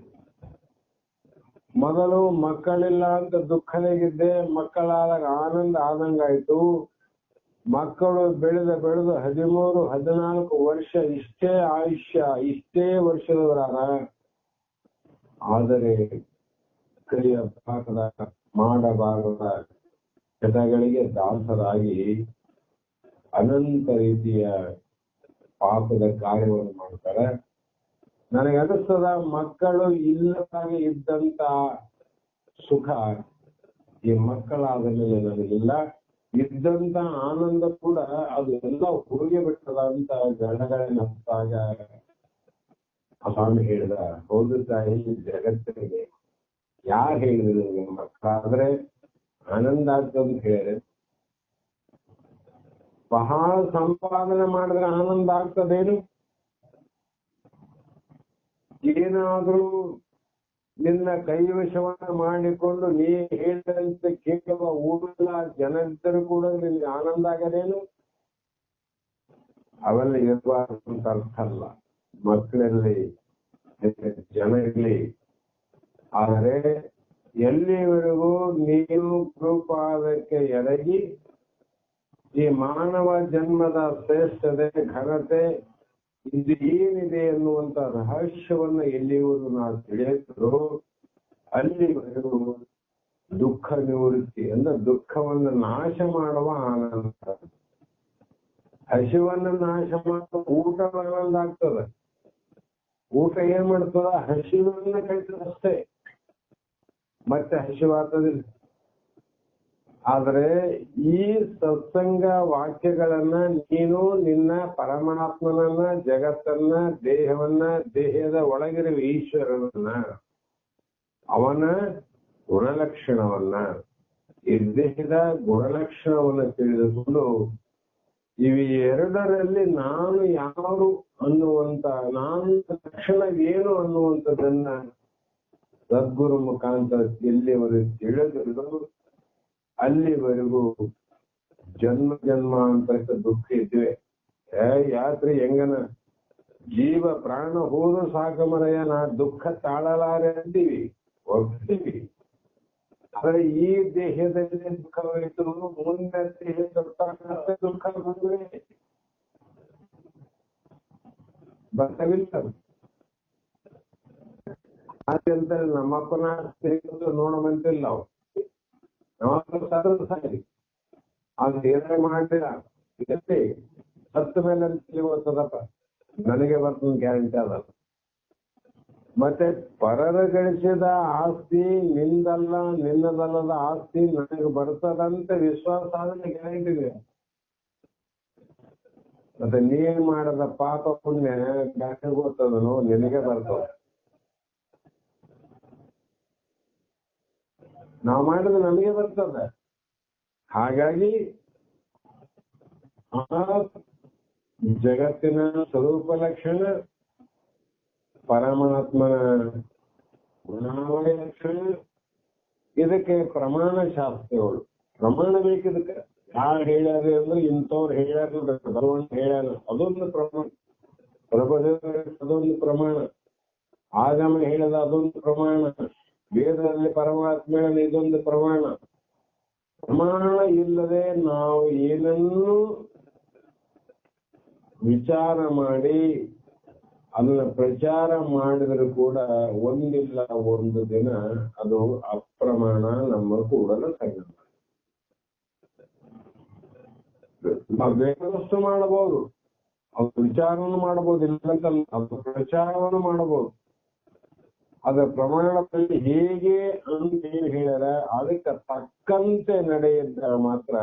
ಮೊದಲು ಮಕ್ಕಳಿಲ್ಲ ಅಂತ ದುಃಖದಾಗಿದ್ದೆ, ಮಕ್ಕಳಾದಾಗ ಆನಂದ ಆದಂಗಾಯ್ತು. ಮಕ್ಕಳು ಬೆಳೆದು 13-14 ವರ್ಷ ಇಷ್ಟೇ ಆಯುಷ್ಯ, ಇಷ್ಟೇ ವರ್ಷದವರಾದ. ಆದರೆ ಕಲಿಯ ಭಾಗದ ಮಾಡಬಾರದ ಚಟಗಳಿಗೆ ದಾಸರಾಗಿ ಅನಂತ ರೀತಿಯ ಪಾಪದ ಕಾರ್ಯವನ್ನು ಮಾಡ್ತಾರೆ. ನನಗೆ ಅನಿಸ್ತದ, ಮಕ್ಕಳು ಇಲ್ಲದಾಗಿ ಇದ್ದಂತ ಸುಖ ಈ ಮಕ್ಕಳಾದ ಮೇಲೆ ನನಗಿಲ್ಲ. ಇದ್ದಂತ ಆನಂದ ಕೂಡ ಅದು ಎಲ್ಲ ಹೋಗಿ ಬಿಟ್ಟದ ಅಂತ ಗಣಗಳನ್ನತ್ತಾಗ ಸ್ವಾಮಿ ಹೇಳಿದ. ಹೌದು ತಾಯಿ, ಜಗತ್ತಿಗೆ ಯಾರು ಹೇಳಿದ್ರು ಮಕ್ಕಳಾದ್ರೆ ಆನಂದ ಆಗ್ತದಂತ ಹೇಳಿದ್ರೆ, ಬಹಳ ಸಂಪಾದನೆ ಮಾಡಿದ್ರೆ ಆನಂದ ಆಗ್ತದೇನು? ಏನಾದ್ರೂ ನಿನ್ನ ಕೈವಶವನ್ನ ಮಾಡಿಕೊಂಡು ನೀ ಹೇಳಿದಂತೆ ಕೇಳುವ ಊರಿನ ಜನರಿದ್ದರೂ ಕೂಡ ನಿನ್ಗೆ ಆನಂದ ಆಗದೇನು? ಅವೆಲ್ಲ ಇರಬಾರ್ದಂತ ಅರ್ಥ ಅಲ್ಲ. ಮಕ್ಕಳಲ್ಲಿ ಜನ ಇರಲಿ, ಆದರೆ ಎಲ್ಲಿವರೆಗೂ ನೀನು ಕೃಪಾದಕ್ಕೆ ಎರಗಿ ಈ ಮಾನವ ಜನ್ಮದ ಶ್ರೇಷ್ಠತೆ, ಘನತೆ ಇದು ಏನಿದೆ ಎನ್ನುವಂತ ರಹಸ್ಯವನ್ನ ಎಲ್ಲಿವರೆಗೂ ನಾವು ತಿಳಿಯುತ್ತೋ ಅಲ್ಲಿವರೆಗೂ ದುಃಖ ನಿವೃತ್ತಿ ಅಂದ್ರೆ ದುಃಖವನ್ನು ನಾಶ ಮಾಡುವ ಆನಂದ. ಹಸಿವನ್ನ ನಾಶ ಮಾಡುವ ಊಟ ಆನಂದ ಆಗ್ತದೆ. ಊಟ ಏನ್ ಮಾಡ್ತದ? ಹಸಿವನ್ನ ಕಳಿತದಷ್ಟೇ, ಮತ್ತೆ ಹಸಿವಾಗ್ತದಿಲ್ಲ. ಆದ್ರೆ ಈ ಸತ್ಸಂಗ ವಾಕ್ಯಗಳನ್ನ ನೀನು ನಿನ್ನ ಪರಮಾತ್ಮನನ್ನ, ಜಗತ್ತನ್ನ, ದೇಹವನ್ನ, ದೇಹದ ಒಳಗಿರುವ ಈಶ್ವರನನ್ನ, ಅವನ ಗುಣಲಕ್ಷಣವನ್ನ, ಈ ದೇಹದ ಗುಣಲಕ್ಷಣವನ್ನ ತಿಳಿದುಕೊಂಡು ಇವೆರಡರಲ್ಲಿ ನಾನು ಯಾರು ಅನ್ನುವಂತ, ನಾನು ಲಕ್ಷಣ ಏನು ಅನ್ನುವಂಥದ್ದನ್ನ ಸದ್ಗುರು ಮುಖಾಂತರ ಎಲ್ಲಿವರೆಗೂ ತಿಳಿದು ಅಲ್ಲಿವರೆಗೂ ಜನ್ಮ ಜನ್ಮಾಂತರಕ್ಕೆ ದುಃಖ ಇದ್ವಿ. ಯಾತ್ರಿ ಹೆಂಗನ ಜೀವ ಪ್ರಾಣ ಹೋದ್ರು ಸಾಕಮರಯ್ಯ, ನಾ ದುಃಖ ತಾಳಲಾರೆ ಅಂತೀವಿ, ಹೋಗ್ತೀವಿ. ಆದ್ರೆ ಈ ದೇಹದಲ್ಲಿ ದುಃಖವಾಯಿತು, ಮುಂದೆ ದೇಹ ದುಃಖ ಬಂದ್ರೆ ಬರ್ತವಿಲ್ಲ. ಅಂತ ನಮ್ಮಪ್ಪನ ನೋಡಮಂತಿಲ್ಲ ನಾವು. ಸಾರಿ ಅದು ಏನೇ ಮಾಡಿಲ್ಲ, ಸತ್ತ ಮೇಲೆ ಗೊತ್ತದಪ್ಪ, ನನಗೆ ಬರ್ತದ ಗ್ಯಾರಂಟಿ ಅದಲ್ಲ. ಮತ್ತೆ ಪರರ ಗಳಿಸಿದ ಆಸ್ತಿ ನಿಂದಲ್ಲ, ನಿನ್ನದಲ್ಲದ ಆಸ್ತಿ ನನಗೆ ಬರ್ತದಂತ ವಿಶ್ವಾಸ ಆದ್ರೆ ಗ್ಯಾರಂಟಿ ಇದೆ. ಮತ್ತೆ ನೀನ್ ಮಾಡದ ಪಾಪ ಪುಣ್ಯ ಯಾಕೆ ಗೊತ್ತದನು, ನಿನಗೆ ಬರ್ತದ. ನಾವು ಮಾಡಿದ್ರೆ ನಮಗೆ ಬರ್ತದೆ. ಹಾಗಾಗಿ ಆ ಜಗತ್ತಿನ ಸ್ವರೂಪ ಲಕ್ಷಣ, ಪರಮಾತ್ಮನ ಗುಣಾವಳಿ ಲಕ್ಷಣ, ಇದಕ್ಕೆ ಪ್ರಮಾಣ ಶಾಸ್ತ್ರಗಳು. ಪ್ರಮಾಣ ಬೇಕಿದಕ್ಕೆ. ಯಾರು ಹೇಳ್ಯಾರ ಅಂದ್ರೆ ಇಂಥವ್ರು ಹೇಳ್ಯಾರ, ಭಗವಂತ ಹೇಳ್ಯಾರ, ಅದೊಂದು ಪ್ರಮಾಣ. ಪ್ರಭುದೇವ ಅದೊಂದು ಪ್ರಮಾಣ. ಆಗಮ ಹೇಳದ ಅದೊಂದು ಪ್ರಮಾಣ. ವೇದದಲ್ಲಿ ಪರಮಾತ್ಮ ಇದೊಂದು ಪ್ರಮಾಣ. ಪ್ರಮಾಣ ಇಲ್ಲದೆ ನಾವು ಏನನ್ನು ವಿಚಾರ ಮಾಡಿ ಅದನ್ನ ಪ್ರಚಾರ ಮಾಡಿದ್ರು ಕೂಡ ಒಂದಿಲ್ಲ ಒಂದು ದಿನ ಅದು ಅಪ್ರಮಾಣ ನಮ್ಮ ಕೂಡಲ ಸಂಗಮ. ನಾವು ಬೇಕಾದಷ್ಟು ಮಾಡಬಹುದು, ಅವ್ರು ವಿಚಾರವನ್ನು ಮಾಡಬಹುದು, ಇಲ್ಲಂತಲ್ಲ, ಅದು ಪ್ರಚಾರವನ್ನು ಮಾಡಬಹುದು. ಅದರ ಪ್ರಮಾಣದಲ್ಲಿ ಹೇಗೆ ಅಂತ ಏನ್ ಹೇಳ್ಯಾರ ಅದಕ್ಕೆ ತಕ್ಕಂತೆ ನಡೆಯಿದ್ದ ಮಾತ್ರ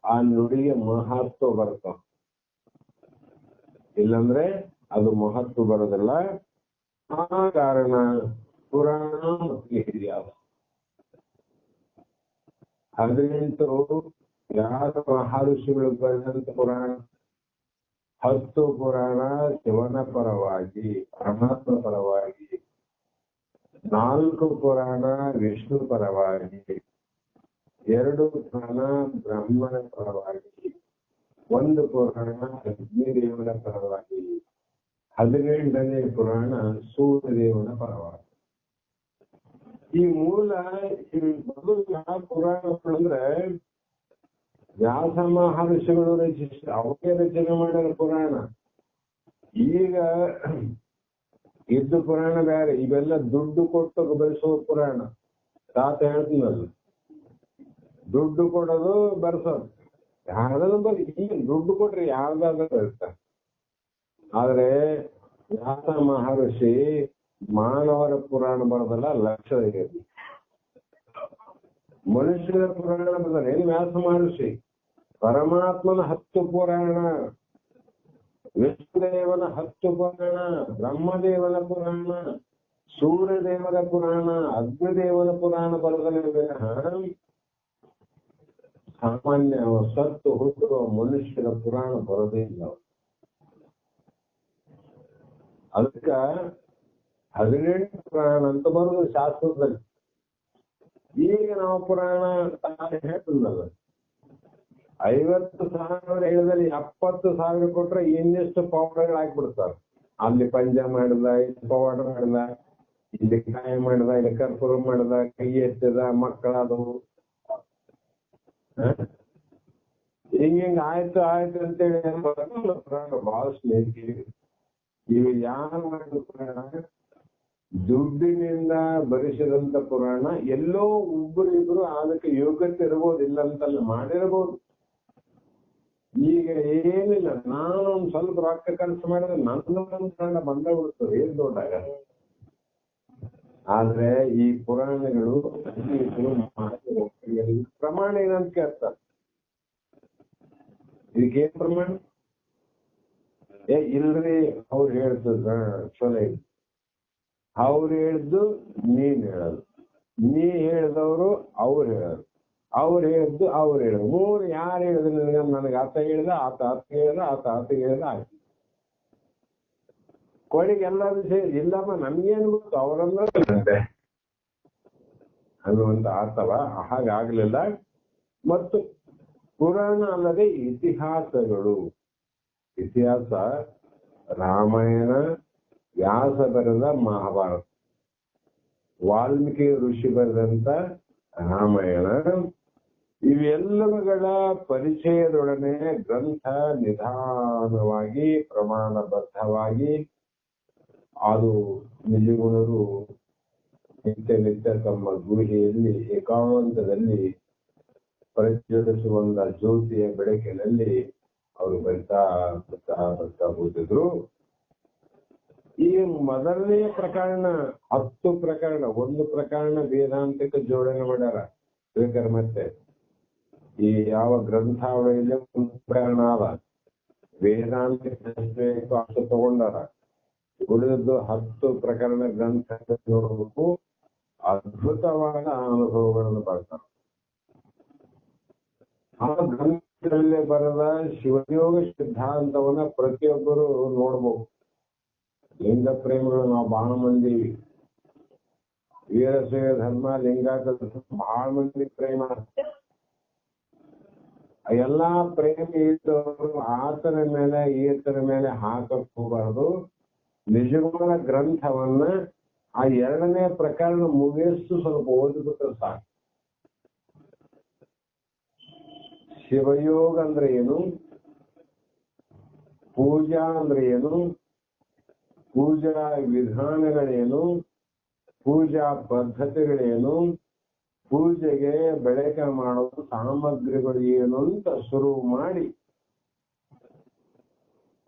ಆ ನುಡಿಗೆ ಮಹತ್ವ ಬರ್ತಾವ. ಇಲ್ಲಂದ್ರೆ ಅದು ಮಹತ್ವ ಬರೋದಿಲ್ಲ. ಆ ಕಾರಣ ಪುರಾಣ ಮತ್ತು ಇತಿಹಾಸ 18 ಯಾರ ಮಹರ್ಷಿಗಳು ಬರೆದಂತ ಪುರಾಣ, 10 ಪುರಾಣ ಶಿವನ ಪರವಾಗಿ, ಪರಮಾತ್ಮ ಪರವಾಗಿ, 4 ಪುರಾಣ ವಿಷ್ಣು ಪರವಾಗಿ, 2 ಪುರಾಣ ಬ್ರಹ್ಮನ ಪರವಾಗಿ, 1 ಪುರಾಣ ಅಗ್ನಿದೇವನ ಪರವಾಗಿ, 18ನೇ ಪುರಾಣ ಸೂರ್ಯದೇವನ ಪರವಾಗಿ. ಈ ಮೂಲ ಮೊದಲು ಯಾವ ಪುರಾಣಗಳಂದ್ರೆ ವ್ಯಾಸ ಮಹರ್ಷಿಗಳು ಅವರೇ ರಚನೆ ಮಾಡ್ಯಾರ ಪುರಾಣ. ಈಗ ಇದ್ದು ಪುರಾಣ ಬೇರೆ, ಇವೆಲ್ಲ ದುಡ್ಡು ಕೊಟ್ಟು ಬರೆಸೋ ಪುರಾಣ. ತಾತ ಹೇಳ್ತೀನಲ್ಲ, ದುಡ್ಡು ಕೊಡೋದು ಬರ್ಸೋದು, ಯಾವ್ದಾದ್ರು ಬರೀ ಈಗ ದುಡ್ಡು ಕೊಟ್ರೆ ಯಾವ್ದಾದ್ರು ಬರ್ತಾರೆ. ಆದ್ರೆ ವ್ಯಾಸ ಮಹರ್ಷಿ ಮಾನವರ ಪುರಾಣ ಬರೋದಲ್ಲ, ಲಕ್ಷ ಇದೆ. ಮನುಷ್ಯರ ಪುರಾಣ ಬರೋದಲ್ಲ. ಏನು ವ್ಯಾಸ ಮಹರ್ಷಿ ಪರಮಾತ್ಮನ 10 ಪುರಾಣ, ವಿಷ್ಣುದೇವನ 10 ಪುರಾಣ, ಬ್ರಹ್ಮದೇವನ ಪುರಾಣ, ಸೂರ್ಯದೇವನ ಪುರಾಣ, ಅಗ್ನಿದೇವನ ಪುರಾಣ ಬರೋದಲ್ಲ. ಸಾಮಾನ್ಯ ಸತ್ತು ಹುಟ್ಟುವ ಮನುಷ್ಯರ ಪುರಾಣ ಬರೋದೇ ಇಲ್ಲ. ಅದಕ್ಕ 18 ಪುರಾಣ ಅಂತ ಬರೋದು ಶಾಸ್ತ್ರದಲ್ಲಿ. ಈಗ ನಾವು ಪುರಾಣ ಹೇಳ್ತಿದ್ದಲ್ಲ, 50,000 ಹೇಳಿದಲ್ಲಿ 70,000 ಕೊಟ್ರೆ ಇನ್ನೆಷ್ಟು ಪೌಡರ್ಗಳು ಹಾಕ್ಬಿಡ್ತಾರೆ. ಅಲ್ಲಿ ಪಂಜ ಮಾಡಿದ, ಇಲ್ಲಿ ಪೌಡರ್ ಮಾಡಿದ, ಇಲ್ಲಿ ಕಾಯ ಮಾಡಿದ, ಇಲ್ಲಿ ಕರ್ಪೂರ ಮಾಡಿದ, ಕೈ ಎತ್ತಿದ, ಮಕ್ಕಳಾದವು. ಹಿಂಗ ಆಯ್ತು ಆಯ್ತು ಅಂತೇಳಿ ಪುರಾಣ ಬಹಳ ಸ್ನೇಹಿ. ಇವು ಯಾರು ಮಾಡಿದ ಪುರಾಣ ದುಡ್ಡಿನಿಂದ ಬರೆಸಿದಂತ ಪುರಾಣ. ಎಲ್ಲೋ ಒಬ್ಬರಿಬ್ರು ಅದಕ್ಕೆ ಯೋಗ್ಯತೆ ಇರ್ಬೋದು, ಇಲ್ಲ ಅಂತಲ್ಲ, ಮಾಡಿರ್ಬೋದು. ಈಗ ಏನಿಲ್ಲ, ನಾನೊಂದ್ ಸ್ವಲ್ಪ ರೊಕ್ಕ ಖರ್ಚು ಮಾಡಿದ್ರೆ ನನ್ನೊಂದು ಪುರಾಣ ಬಂದ ಬಿಡ್ತದೆ, ಏನ್ ದೊಡ್ಡಾಗ. ಆದ್ರೆ ಈ ಪುರಾಣಗಳು ಪ್ರಮಾಣ ಏನಂತ ಕೇಳ್ತಾರೆ. ಇದಕ್ಕೇನ್ ಪ್ರಮಾಣ? ಇಲ್ರಿ ಅವ್ರು ಹೇಳ್ತದ ಚಲೋ ಇಲ್ಲ, ಅವ್ರು ಹೇಳಿದ್ದು ನೀನ್ ಹೇಳೋದು, ನೀ ಹೇಳಿದವರು ಅವ್ರು ಹೇಳೋದು, ಅವ್ರು ಹೇಳಿದ್ದು ಅವ್ರು ಹೇಳೋದು. 3 ಯಾರು ಹೇಳಿದ್ರು? ನನಗೆ ಆತ ಹೇಳ್ದ, ಆತ ಹೇಳ್ದ, ಆತ ಹೇಳ್ದ, ಆಯ್ತು. ಕೊನೆಗೆ ಎಲ್ಲರೂ ಸೇರಿ ಇಲ್ಲಮ್ಮ ನಮ್ಗೇನು ಗೊತ್ತು ಅವರಂದ್ರೆ ಅನ್ನುವಂತ ಆತವ. ಹಾಗಾಗ್ಲಿಲ್ಲ. ಮತ್ತು ಪುರಾಣ ಅಲ್ಲದೆ ಇತಿಹಾಸಗಳು, ಇತಿಹಾಸ ರಾಮಾಯಣ, ವ್ಯಾಸ ಬರೆದ ಮಹಾಭಾರತ, ವಾಲ್ಮೀಕಿ ಋಷಿ ಬರೆದಂತ ರಾಮಾಯಣ, ಇವೆಲ್ಲವುಗಳ ಪರಿಚಯದೊಡನೆ ಗ್ರಂಥ ನಿಧಾನವಾಗಿ ಪ್ರಮಾಣಬದ್ಧವಾಗಿ ಅದು ನಿಜಗುಣರು ನಿತ್ಯ ತಮ್ಮ ಗುಹೆಯಲ್ಲಿ ಏಕಾಂತದಲ್ಲಿ ಪ್ರಜ್ವಲಿಸುವಂತ ಜ್ಯೋತಿಯ ಬೆಳಕಿನಲ್ಲಿ ಅವರು ಬರ್ತಾ ಹೋಗಿದ್ರು. ಈ ಮೊದಲನೇ ಪ್ರಕರಣ 10 ಪ್ರಕರಣ, 1 ಪ್ರಕರಣ ವೇದಾಂತಿಕ ಜೋಡಣೆ ಮಾಡ್ಯಾರ. ಬೇಕಾದ್ರೆ ಮತ್ತೆ ಈ ಯಾವ ಗ್ರಂಥಾವಳಿಯಲ್ಲಿ 1 ಪ್ರಕರಣ ಅದ, ವೇದಾಂತಿಕ ತಗೊಂಡಾರ. ಉಳಿದದ್ದು 10 ಪ್ರಕರಣ ಗ್ರಂಥ ನೋಡಬೇಕು. ಅದ್ಭುತವಾದ ಅನುಭವಗಳನ್ನು ಬರ್ತಾರೆ. ಆ ಗ್ರಂಥದಲ್ಲಿ ಬರೆದ ಶಿವಯೋಗ ಸಿದ್ಧಾಂತವನ್ನ ಪ್ರತಿಯೊಬ್ಬರು ನೋಡ್ಬೇಕು. ಲಿಂಗ ಪ್ರೇಮಿಗಳು ನಾವು ಬಹಳ ಮಂದಿ, ವೀರಶೈವ ಧರ್ಮ, ಲಿಂಗಾಯತ ಬಹಳ ಮಂದಿ ಪ್ರೇಮ. ಎಲ್ಲಾ ಪ್ರೇಮಿ ಇದ್ದವರು ಆತನ ಮೇಲೆ ಈತನ ಮೇಲೆ ಹಾಕಕ್ ಹೋಗಬಾರ್ದು. ನಿಜವಾದ ಗ್ರಂಥವನ್ನ ಆ 2ನೇ ಪ್ರಕರಣ ಮುಗಿಯಷ್ಟು ಸ್ವಲ್ಪ ಓದಿಬಿಟ್ರೆ ಸಾಕು. ಶಿವಯೋಗ ಅಂದ್ರೆ ಏನು, ಪೂಜಾ ಅಂದ್ರೆ ಏನು, ಪೂಜಾ ವಿಧಾನಗಳೇನು, ಪೂಜಾ ಪದ್ಧತಿಗಳೇನು, ಪೂಜೆಗೆ ಬೆಳಕೆ ಮಾಡುವ ಸಾಮಗ್ರಿಗಳು ಏನು ಅಂತ ಶುರು ಮಾಡಿ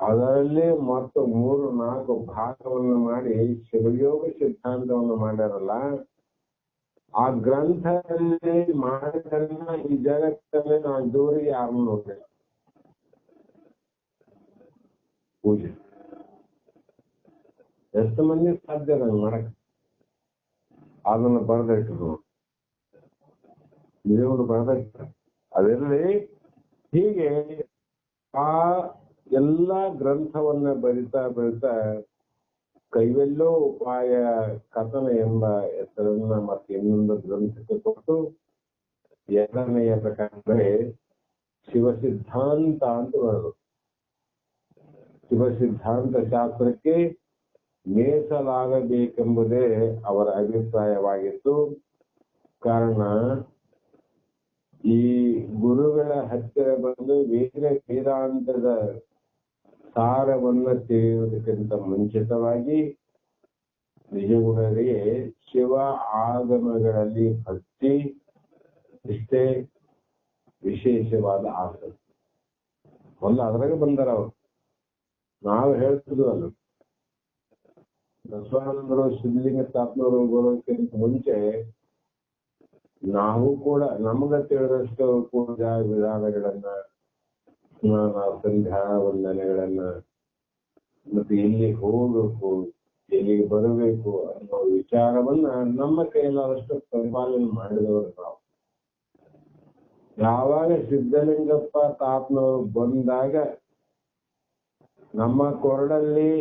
ಅದರಲ್ಲಿ ಮತ್ತು 3-4 ಭಾಗವನ್ನು ಮಾಡಿ ಶಿವಯೋಗ ಸಿದ್ಧಾಂತವನ್ನು ಮಾಡ್ಯಾರಲ್ಲ, ಆ ಗ್ರಂಥದಲ್ಲಿ ಮಾಡಿದನ್ನ ಈ ಜಗತ್ತಲ್ಲಿ ನಾವು ದೂರಿ ಯಾರನ್ನು ನೋಡಿಲ್ಲ. ಪೂಜೆ ಎಷ್ಟು ಮಂದಿ ಸಾಧ್ಯ ನಂಗೆ ಮಾಡಕ್, ಅದನ್ನು ಬರೆದಿಟ್ರು, ದೇವರು ಬರೆದಿಟ್ಟ. ಅದರಲ್ಲಿ ಹೀಗೆ ಆ ಎಲ್ಲಾ ಗ್ರಂಥವನ್ನ ಬರಿತಾ ಕೈವೆಲ್ಲೋ ಉಪಾಯ ಕಥನ ಎಂಬ ಹೆಸರನ್ನ ಮತ್ತೆ ಇನ್ನೊಂದು ಗ್ರಂಥಕ್ಕೆ ಕೊಟ್ಟು 2ನೆಯ ಪ್ರಕಾರವೇ ಶಿವಸಿದ್ಧಾಂತ ಅಂತ ಬರೆದು, ಶಿವಸಿದ್ಧಾಂತ ಶಾಸ್ತ್ರಕ್ಕೆ ಮೀಸಲಾಗಬೇಕೆಂಬುದೇ ಅವರ ಅಭಿಪ್ರಾಯವಾಗಿತ್ತು. ಕಾರಣ, ಈ ಗುರುಗಳ ಹತ್ತಿರ ಬಂದು ವೇದಾಂತದ ಸಾರವನ್ನು ತಿಳಿಯುವುದಕ್ಕಿಂತ ಮುಂಚಿತವಾಗಿ ನಿಜಗುಣರಿಗೆ ಶಿವ ಆಗಮಗಳಲ್ಲಿ ಭಕ್ತಿ, ಇಷ್ಟೇ ವಿಶೇಷವಾದ ಆಸಕ್ತಿ ಒಂದು ಅದ್ರಾಗ ಬಂದಾರ ಅವರು. ನಾವು ಹೇಳ್ತಿದ್ವು ಅಲ್ಲ, ಬಸವಾನಂದರು ಸಿದ್ಧಲಿಂಗ ತಾತ್ನವರು ಬರೋದಕ್ಕಿಂತ ಮುಂಚೆ ನಾವು ಕೂಡ ನಮಗ ತಿಳಿದಷ್ಟು ಪೂಜಾ ವಿಧಾನಗಳನ್ನ, ಸ್ನಾನ ಸಂಧ್ಯಾ ವಂದನೆಗಳನ್ನ, ಮತ್ತೆ ಎಲ್ಲಿ ಹೋಗ್ಬೇಕು, ಎಲ್ಲಿಗೆ ಬರಬೇಕು ಅನ್ನೋ ವಿಚಾರವನ್ನ ನಮ್ಮ ಕೈಲಾದಷ್ಟು ಪರಿಪಾಲನೆ ಮಾಡಿದವರು ನಾವು. ಯಾವಾಗ ಸಿದ್ಧಲಿಂಗಪ್ಪ ತಾತನವರು ಬಂದಾಗ ನಮ್ಮ ಕೊರಡಲ್ಲಿ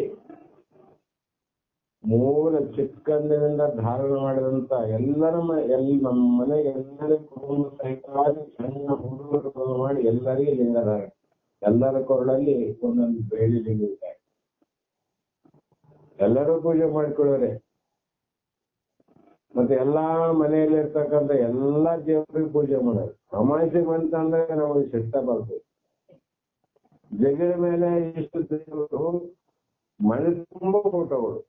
ಮೂಲ ಚಿಕ್ಕಂದಿನಿಂದ ಧಾರಣ ಮಾಡಿದಂತ ನಮ್ಮ ಮನೆಗೆ ಎಲ್ಲರಿಗೂ ಸಹಿತವಾಗಿ ಸಣ್ಣ ಹುಡುಗರು ಮಾಡಿ ಎಲ್ಲರಿಗೆ ಲಿಂಗಧಾರ, ಎಲ್ಲರ ಕೊರಳಲ್ಲಿ ಒಂದೊಂದು ಬೆಳ್ಳಿ ಲಿಂಗ ಇದೆ. ಎಲ್ಲರೂ ಪೂಜೆ ಮಾಡಿಕೊಳ್ಳೋರೆ. ಮತ್ತೆ ಎಲ್ಲಾ ಮನೆಯಲ್ಲಿ ಇರ್ತಕ್ಕಂಥ ಎಲ್ಲಾ ದೇವರಿಗೆ ಪೂಜೆ ಮಾಡೋದು. ಅಮಾವಾಸ್ಯೆ ಬಂತಂದ್ರೆ ನಮಗೆ ಸಿಟ್ಟ ಬರ್ತದೆ. ಜಗದ ಮೇಲೆ ಇಷ್ಟು ದೇವರು, ಮನೆ ತುಂಬಾ ಫೋಟೋಗಳು.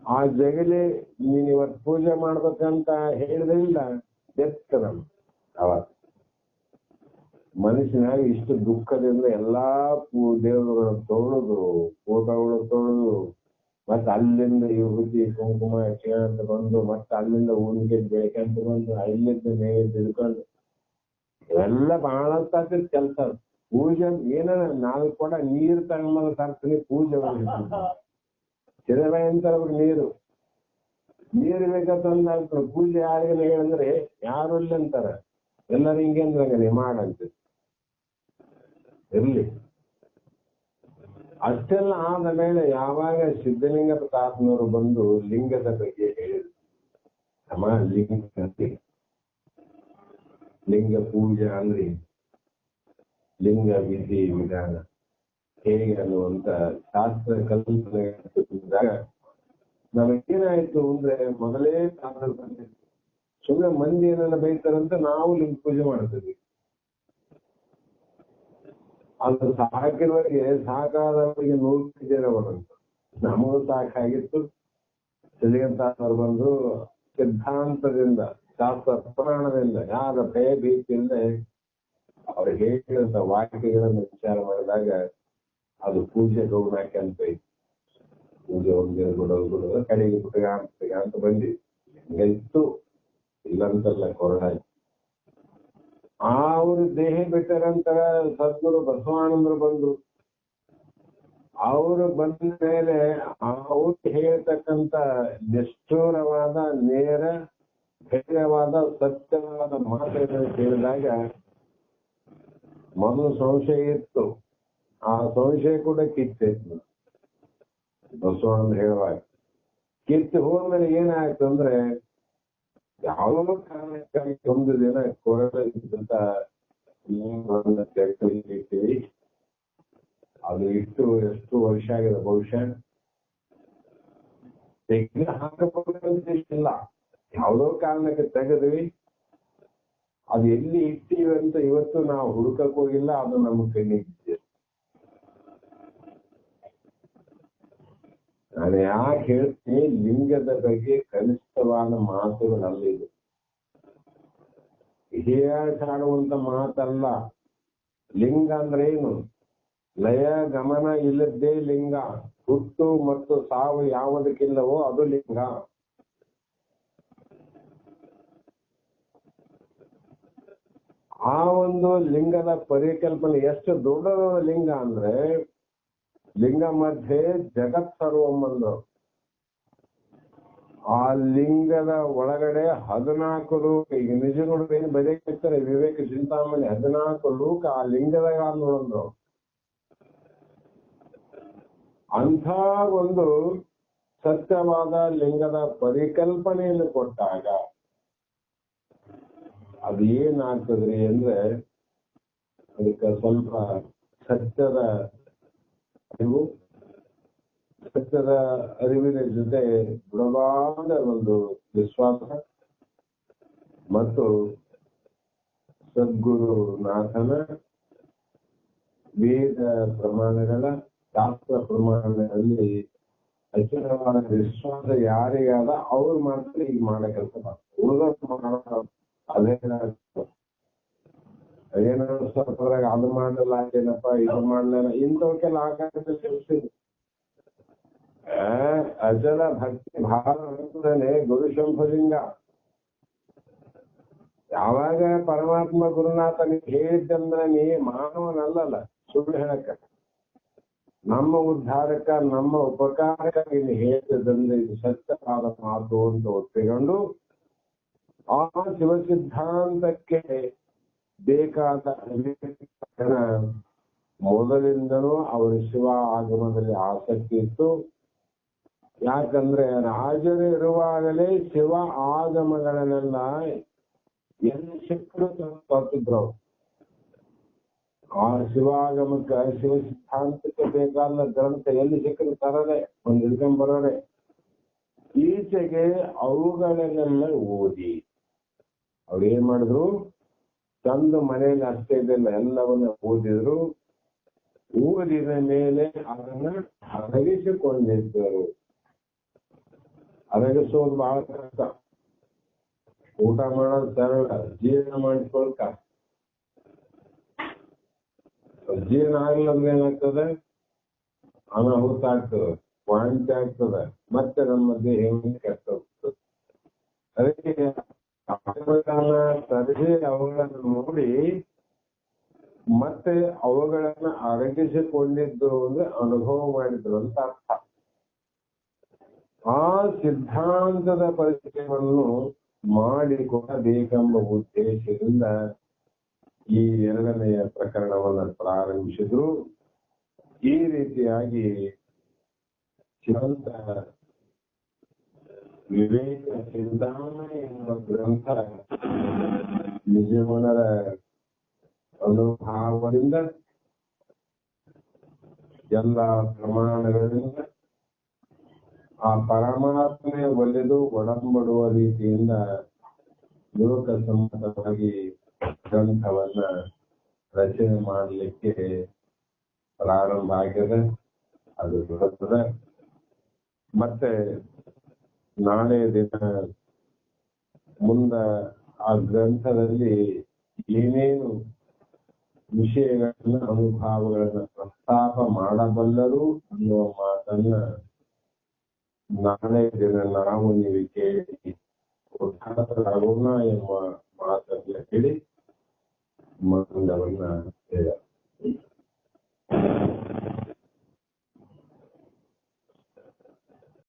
ಆ ಜಗಲಿ ನೀನ್ ಇವತ್ತು ಪೂಜೆ ಮಾಡ್ಬೇಕಂತ ಹೇಳಿದ್ರಿಲ್ಲ ಎತ್ತ ನಮ್ ಅವಾಗ ಮನುಷ್ಯನಾಗ ಇಷ್ಟು ದುಃಖದಿಂದ ಎಲ್ಲಾ ದೇವರುಗಳು ತೊಳೆದು, ಫೋಟೋಗಳು ತೊಳೆದು, ಮತ್ತೆ ಅಲ್ಲಿಂದ ವಿಭೂತಿ ಕುಂಕುಮ ಹಚ್ಕೊಂತ ಬಂದು, ಮತ್ತೆ ಅಲ್ಲಿಂದ ಊರಿಗೆ ಬೆಳಕಂತ ಬಂದು, ಅಲ್ಲಿಂದ ನೈವೇದ್ಯ ತಿಳ್ಕೊಂಡು, ಇವೆಲ್ಲ ಬಹಳ ಕೆಲಸ. ಪೂಜೆ ಏನ 4 ಕೊಡ ನೀರು ತಗೊಂಬಂದು ತರ್ತೀನಿ, ಪೂಜೆ ಚಿರಬಾಯಿ ಅಂತ ಅವ್ರಿಗೆ ನೀರು ಬೇಕಂತ ಪೂಜೆ ಯಾರಿಗ ಹೇಳಿದ್ರೆ ಯಾರು ಇಲ್ಲ ಅಂತಾರ. ಎಲ್ಲರೂ ಹಿಂಗೇಂದ್ರೆ ಮಾಡಂತ ಇರ್ಲಿ. ಅಷ್ಟೆಲ್ಲ ಆದ ಮೇಲೆ ಯಾವಾಗ ಸಿದ್ಧಲಿಂಗ ತಾತನವರು ಬಂದು ಲಿಂಗದ ಬಗ್ಗೆ ಹೇಳಿದ್ರು, ಅಮ್ಮ ಲಿಂಗ ಪೂಜೆ ಅಂದ್ರೆ ಲಿಂಗ ವಿಧಿ ವಿಧಾನ ಹೇಗೆ ಅನ್ನುವಂತ ಶಾಸ್ತ್ರ ಕಲ್ಪನೆದಾಗ ನಮಗೇನಾಯ್ತು ಅಂದ್ರೆ, ಮೊದಲೇ ಕಾಲದಲ್ಲಿ ಬಂದಿತ್ತು. ಸುಮ್ಮನೆ ಮಂದಿ ಏನೆಲ್ಲ ಬೈತಾರಂತ ನಾವು ಲಿಂಗ ಪೂಜೆ ಮಾಡ್ತೀವಿ. ಅದು ಸಾಕಿರುವವರಿಗೆ ಸಾಕಾದವರಿಗೆ 100 ಜನ ಬರಂತ. ನಮಗೂ ಸಾಕಾಗಿತ್ತು. ಸಿದ್ಧಲಿಂಗರು ಬಂದು ಸಿದ್ಧಾಂತದಿಂದ, ಶಾಸ್ತ್ರ ಪುರಾಣದಿಂದ, ಯಾರ ಭಯ ಭೀತಿಯಿಂದ ಅವ್ರು ಹೇಳಿದಂತ ವಾಕ್ಯಗಳನ್ನು ವಿಚಾರ ಮಾಡಿದಾಗ ಅದು ಪೂಜೆ ಗೌಣಾಕೆ ಅಂತ ಇತ್ತು. ಪೂಜೆ ಒಂದೇ ಬಿಡೋದು ಕಡೆಗೆ ಪುಟಗ ಅಂತ ಬಂದಿ ಇತ್ತು. ಇಲ್ಲಂತಲ್ಲ ಕೊರೋನಾ. ಅವರು ದೇಹ ಬಿಟ್ಟರಂತರ ಸದ್ಗುರು ಬಸವಾನಂದರು ಬಂದ್ರು. ಅವರು ಬಂದ ಮೇಲೆ ಅವ್ರು ಹೇಳ್ತಕ್ಕಂತ ನಿಷ್ಠೂರವಾದ, ನೇರ, ಧೈರ್ಯವಾದ, ಸತ್ಯವಾದ ಮಾತುಗಳನ್ನು ಕೇಳಿದಾಗ ಮೊದಲು ಸಂಶಯ ಇತ್ತು. ಆ ಸಂಶಯ ಕೂಡ ಕಿತ್ತಿತ್ತು. ಬಸವಾನಂದ್ರ ಹೇಳುವಾಗ ಕಿತ್ತು ಹೋದ್ಮೇಲೆ ಏನಾಯ್ತು ಅಂದ್ರೆ, ಯಾವುದೋ ಕಾರಣಕ್ಕಾಗಿ ಒಂದು ದಿನ ಕೊರಳಿದ್ದಂತ ಇಟ್ಟಿವಿ. ಅದು ಇಟ್ಟು ಎಷ್ಟು ವರ್ಷ ಆಗಿದೆ, ಬಹುಶಃ ತೆಗೆದು ಹಾಕಬೇಕಂತಿಲ್ಲ, ಯಾವುದೋ ಕಾರಣಕ್ಕೆ ತೆಗೆದ್ವಿ. ಅದು ಎಲ್ಲಿ ಇಟ್ಟಿವಿ ಅಂತ ಇವತ್ತು ನಾವು ಹುಡುಕಕ್ ಹೋಗಿಲ್ಲ. ಅದು ನಮ್ಮ ಕಣ್ಣಿಗೆ. ನಾನು ಯಾಕೆ ಹೇಳ್ತೀನಿ, ಲಿಂಗದ ಬಗ್ಗೆ ಕನಿಷ್ಠವಾದ ಮಾತುಗಳಲ್ಲಿದೆ. ಇತಿಹಾಸ ಆಡುವಂತ ಮಾತಲ್ಲ. ಲಿಂಗ ಅಂದ್ರೆ ಏನು? ಲಯ ಗಮನ ಇಲ್ಲದ್ದೇ ಲಿಂಗ. ಹುಟ್ಟು ಮತ್ತು ಸಾವು ಯಾವುದಕ್ಕಿಲ್ಲವೋ ಅದು ಲಿಂಗ. ಆ ಒಂದು ಲಿಂಗದ ಪರಿಕಲ್ಪನೆ ಎಷ್ಟು ದೊಡ್ಡದ ಲಿಂಗ ಅಂದ್ರೆ, ಲಿಂಗ ಮಧ್ಯೆ ಜಗತ್ ಸರ್ವಂ ಅಂದ್ರು. ಆ ಲಿಂಗದ ಒಳಗಡೆ 14 ಲೋಕ. ಈಗ ನಿಜಗಳು ಏನು ಬರೆಯಕ್ತಾರೆ ವಿವೇಕ ಚಿಂತಾಮಣಿ, 14 ಲೋಕ ಆ ಲಿಂಗದಾಗ ಅಂದ್ರು. ಅಂಥ ಒಂದು ಸತ್ಯವಾದ ಲಿಂಗದ ಪರಿಕಲ್ಪನೆಯನ್ನು ಕೊಟ್ಟಾಗ ಅದು ಏನಾಗ್ತದ್ರಿ ಅಂದ್ರೆ, ಅದಕ್ಕೆ ಸ್ವಲ್ಪ ಸತ್ಯದ ಅರಿವಿನ ಜೊತೆ ದೃಢವಾದ ಒಂದು ವಿಶ್ವಾಸ ಮತ್ತು ಸದ್ಗುರುನಾಥನ ವೇದ ಪ್ರಮಾಣಗಳ ಶಾಸ್ತ್ರ ಪ್ರಮಾಣಗಳಲ್ಲಿ ಅಚಲವಾದ ವಿಶ್ವಾಸ ಯಾರಿಗಾದ ಅವ್ರು ಮಾತ್ರ ಈಗ ಮಾಡೋ ಕೆಲಸ ಮಾಡ್ತಾರೆ. ಅದೇನಾದ್ರು ಸ್ವಲ್ಪದಾಗ ಅದು ಮಾಡಲ್ಲ, ಏನಪ್ಪ ಇದು ಮಾಡ್ಲಿಲ್ಲ, ಇಂಥವಕ್ಕೆಲ್ಲ ಆಕಾಶದಲ್ಲಿ ಅಚಲ ಭಕ್ತಿ ಭಾವನೆ ಗುರು ಶಂಭುಲಿಂಗ. ಯಾವಾಗ ಪರಮಾತ್ಮ ಗುರುನಾಥನಿಗೆ ಹೇಳಿದ್ದಂದ್ರೆ ನೀ ಮಾನವನಲ್ಲಲ್ಲ, ಸುಳ್ಳು ಹೇಳಕ್ಕ, ನಮ್ಮ ಉದ್ಧಾರಕ್ಕ ನಮ್ಮ ಉಪಕಾರಕ ನೀನು ಹೇಳಿದಂದ್ರೆ ಇದು ಸತ್ಯವಾದ ಮಾತು ಅಂತ ಒಪ್ಪಿಕೊಂಡು ಆ ಶಿವ ಸಿದ್ಧಾಂತಕ್ಕೆ ಬೇಕಾದ ಮೊದಲಿಂದನೂ ಅವರು ಶಿವ ಆಗಮನದಲ್ಲಿ ಆಸಕ್ತಿ ಇತ್ತು. ಯಾಕಂದ್ರೆ ರಾಜರು ಇರುವಾಗಲೇ ಶಿವ ಆಗಮಗಳನ್ನೆಲ್ಲ ಎಲ್ಲಿ ಸಿಕ್ಕರು ತರ್ತಿದ್ರು. ಆ ಶಿವಾಗಮಕ್ಕೆ ಶಿವ ಸಿದ್ಧಾಂತಕ್ಕೆ ಬೇಕಾದ ಗ್ರಂಥ ಎಲ್ಲಿ ಸಿಕ್ಕರು ತರದೆ ಒಂದು ಹಿಡ್ಕೊಂಡ್ಬರೋರೆ. ಈಚೆಗೆ ಅವುಗಳನ್ನೆಲ್ಲ ಓದಿ ಅವ್ರೇನ್ ಮಾಡಿದ್ರು, ತಂದು ಮನೆಯಲ್ಲಿ ಅಷ್ಟೇ ಇದೆಲ್ಲ ಎಲ್ಲವನ್ನ ಓದಿದ್ರು. ಓದಿದ ಮೇಲೆ ಅದನ್ನ ಅರಗಿಸಿಕೊಂಡಿದ್ದರು. ಅರಗಿಸೋದು ಬಹಳ ಕಷ್ಟ. ಊಟ ಮಾಡೋದು ಸರಳ, ಜೀರ್ಣ ಮಾಡಿಸ್ಕೊಳ್ಳೋದು ಕಷ್ಟ. ಜೀರ್ಣ ಆಗ್ಲಂದ್ರೆ ಏನಾಗ್ತದೆ, ಅನಾಹುತ ಆಗ್ತದೆ, ವಾಂತಿ ಆಗ್ತದೆ, ಮತ್ತೆ ನಮ್ಮ ದೇಹ ಕೆಟ್ಟ ಹೋಗ್ತದೆ. ಅದಕ್ಕೆ ತರಿಸಿ ಅವುಗಳನ್ನು ನೋಡಿ ಮತ್ತೆ ಅವುಗಳನ್ನ ಅರಗಿಸಿಕೊಂಡಿದ್ದು ಅಂದ್ರೆ ಅನುಭವ ಮಾಡಿದ್ರು ಅಂತ ಅರ್ಥ. ಆ ಸಿದ್ಧಾಂತದ ಪರಿಚಯವನ್ನು ಮಾಡಿಕೊಡಬೇಕೆಂಬ ಉದ್ದೇಶದಿಂದ ಈ 2ನೆಯ ಪ್ರಕರಣವನ್ನು ಪ್ರಾರಂಭಿಸಿದ್ರು. ಈ ರೀತಿಯಾಗಿ ಶಿವಂತ ವಿವೇಕ ಚಿಂತಾಮಣಿ ಎನ್ನುವ ಗ್ರಂಥ ನಿಜಮನರ ಅನುಭಾವದಿಂದ ಎಲ್ಲ ಪ್ರಮಾಣಗಳಿಂದ ಆ ಪರಮಾತ್ಮೆ ಒಲಿದು ಒಡಂಬಡುವ ರೀತಿಯಿಂದ ಲೋಕಸಮ್ಮತವಾಗಿ ಗ್ರಂಥವನ್ನ ರಚನೆ ಮಾಡಲಿಕ್ಕೆ ಪ್ರಾರಂಭ ಆಗಿದೆ. ಅದು ಬರುತ್ತದೆ. ಮತ್ತೆ ನಾಳೆ ದಿನ ಮುಂದ ಆ ಗ್ರಂಥದಲ್ಲಿ ಏನೇನು ವಿಷಯಗಳನ್ನ ಅನುಭವಗಳನ್ನ ಪ್ರಸ್ತಾಪ ಮಾಡಬಲ್ಲರು ಅನ್ನುವ ಮಾತನ್ನ ನಾಳೆ ದಿನ ನಾವು ನೀವು ಕೇಳಿ ಉದ್ಧಾರರಾಗೋಣ ಎಂಬ ಮಾತನ್ನ ಹೇಳಿ ಮಂಗಳವನ್ನ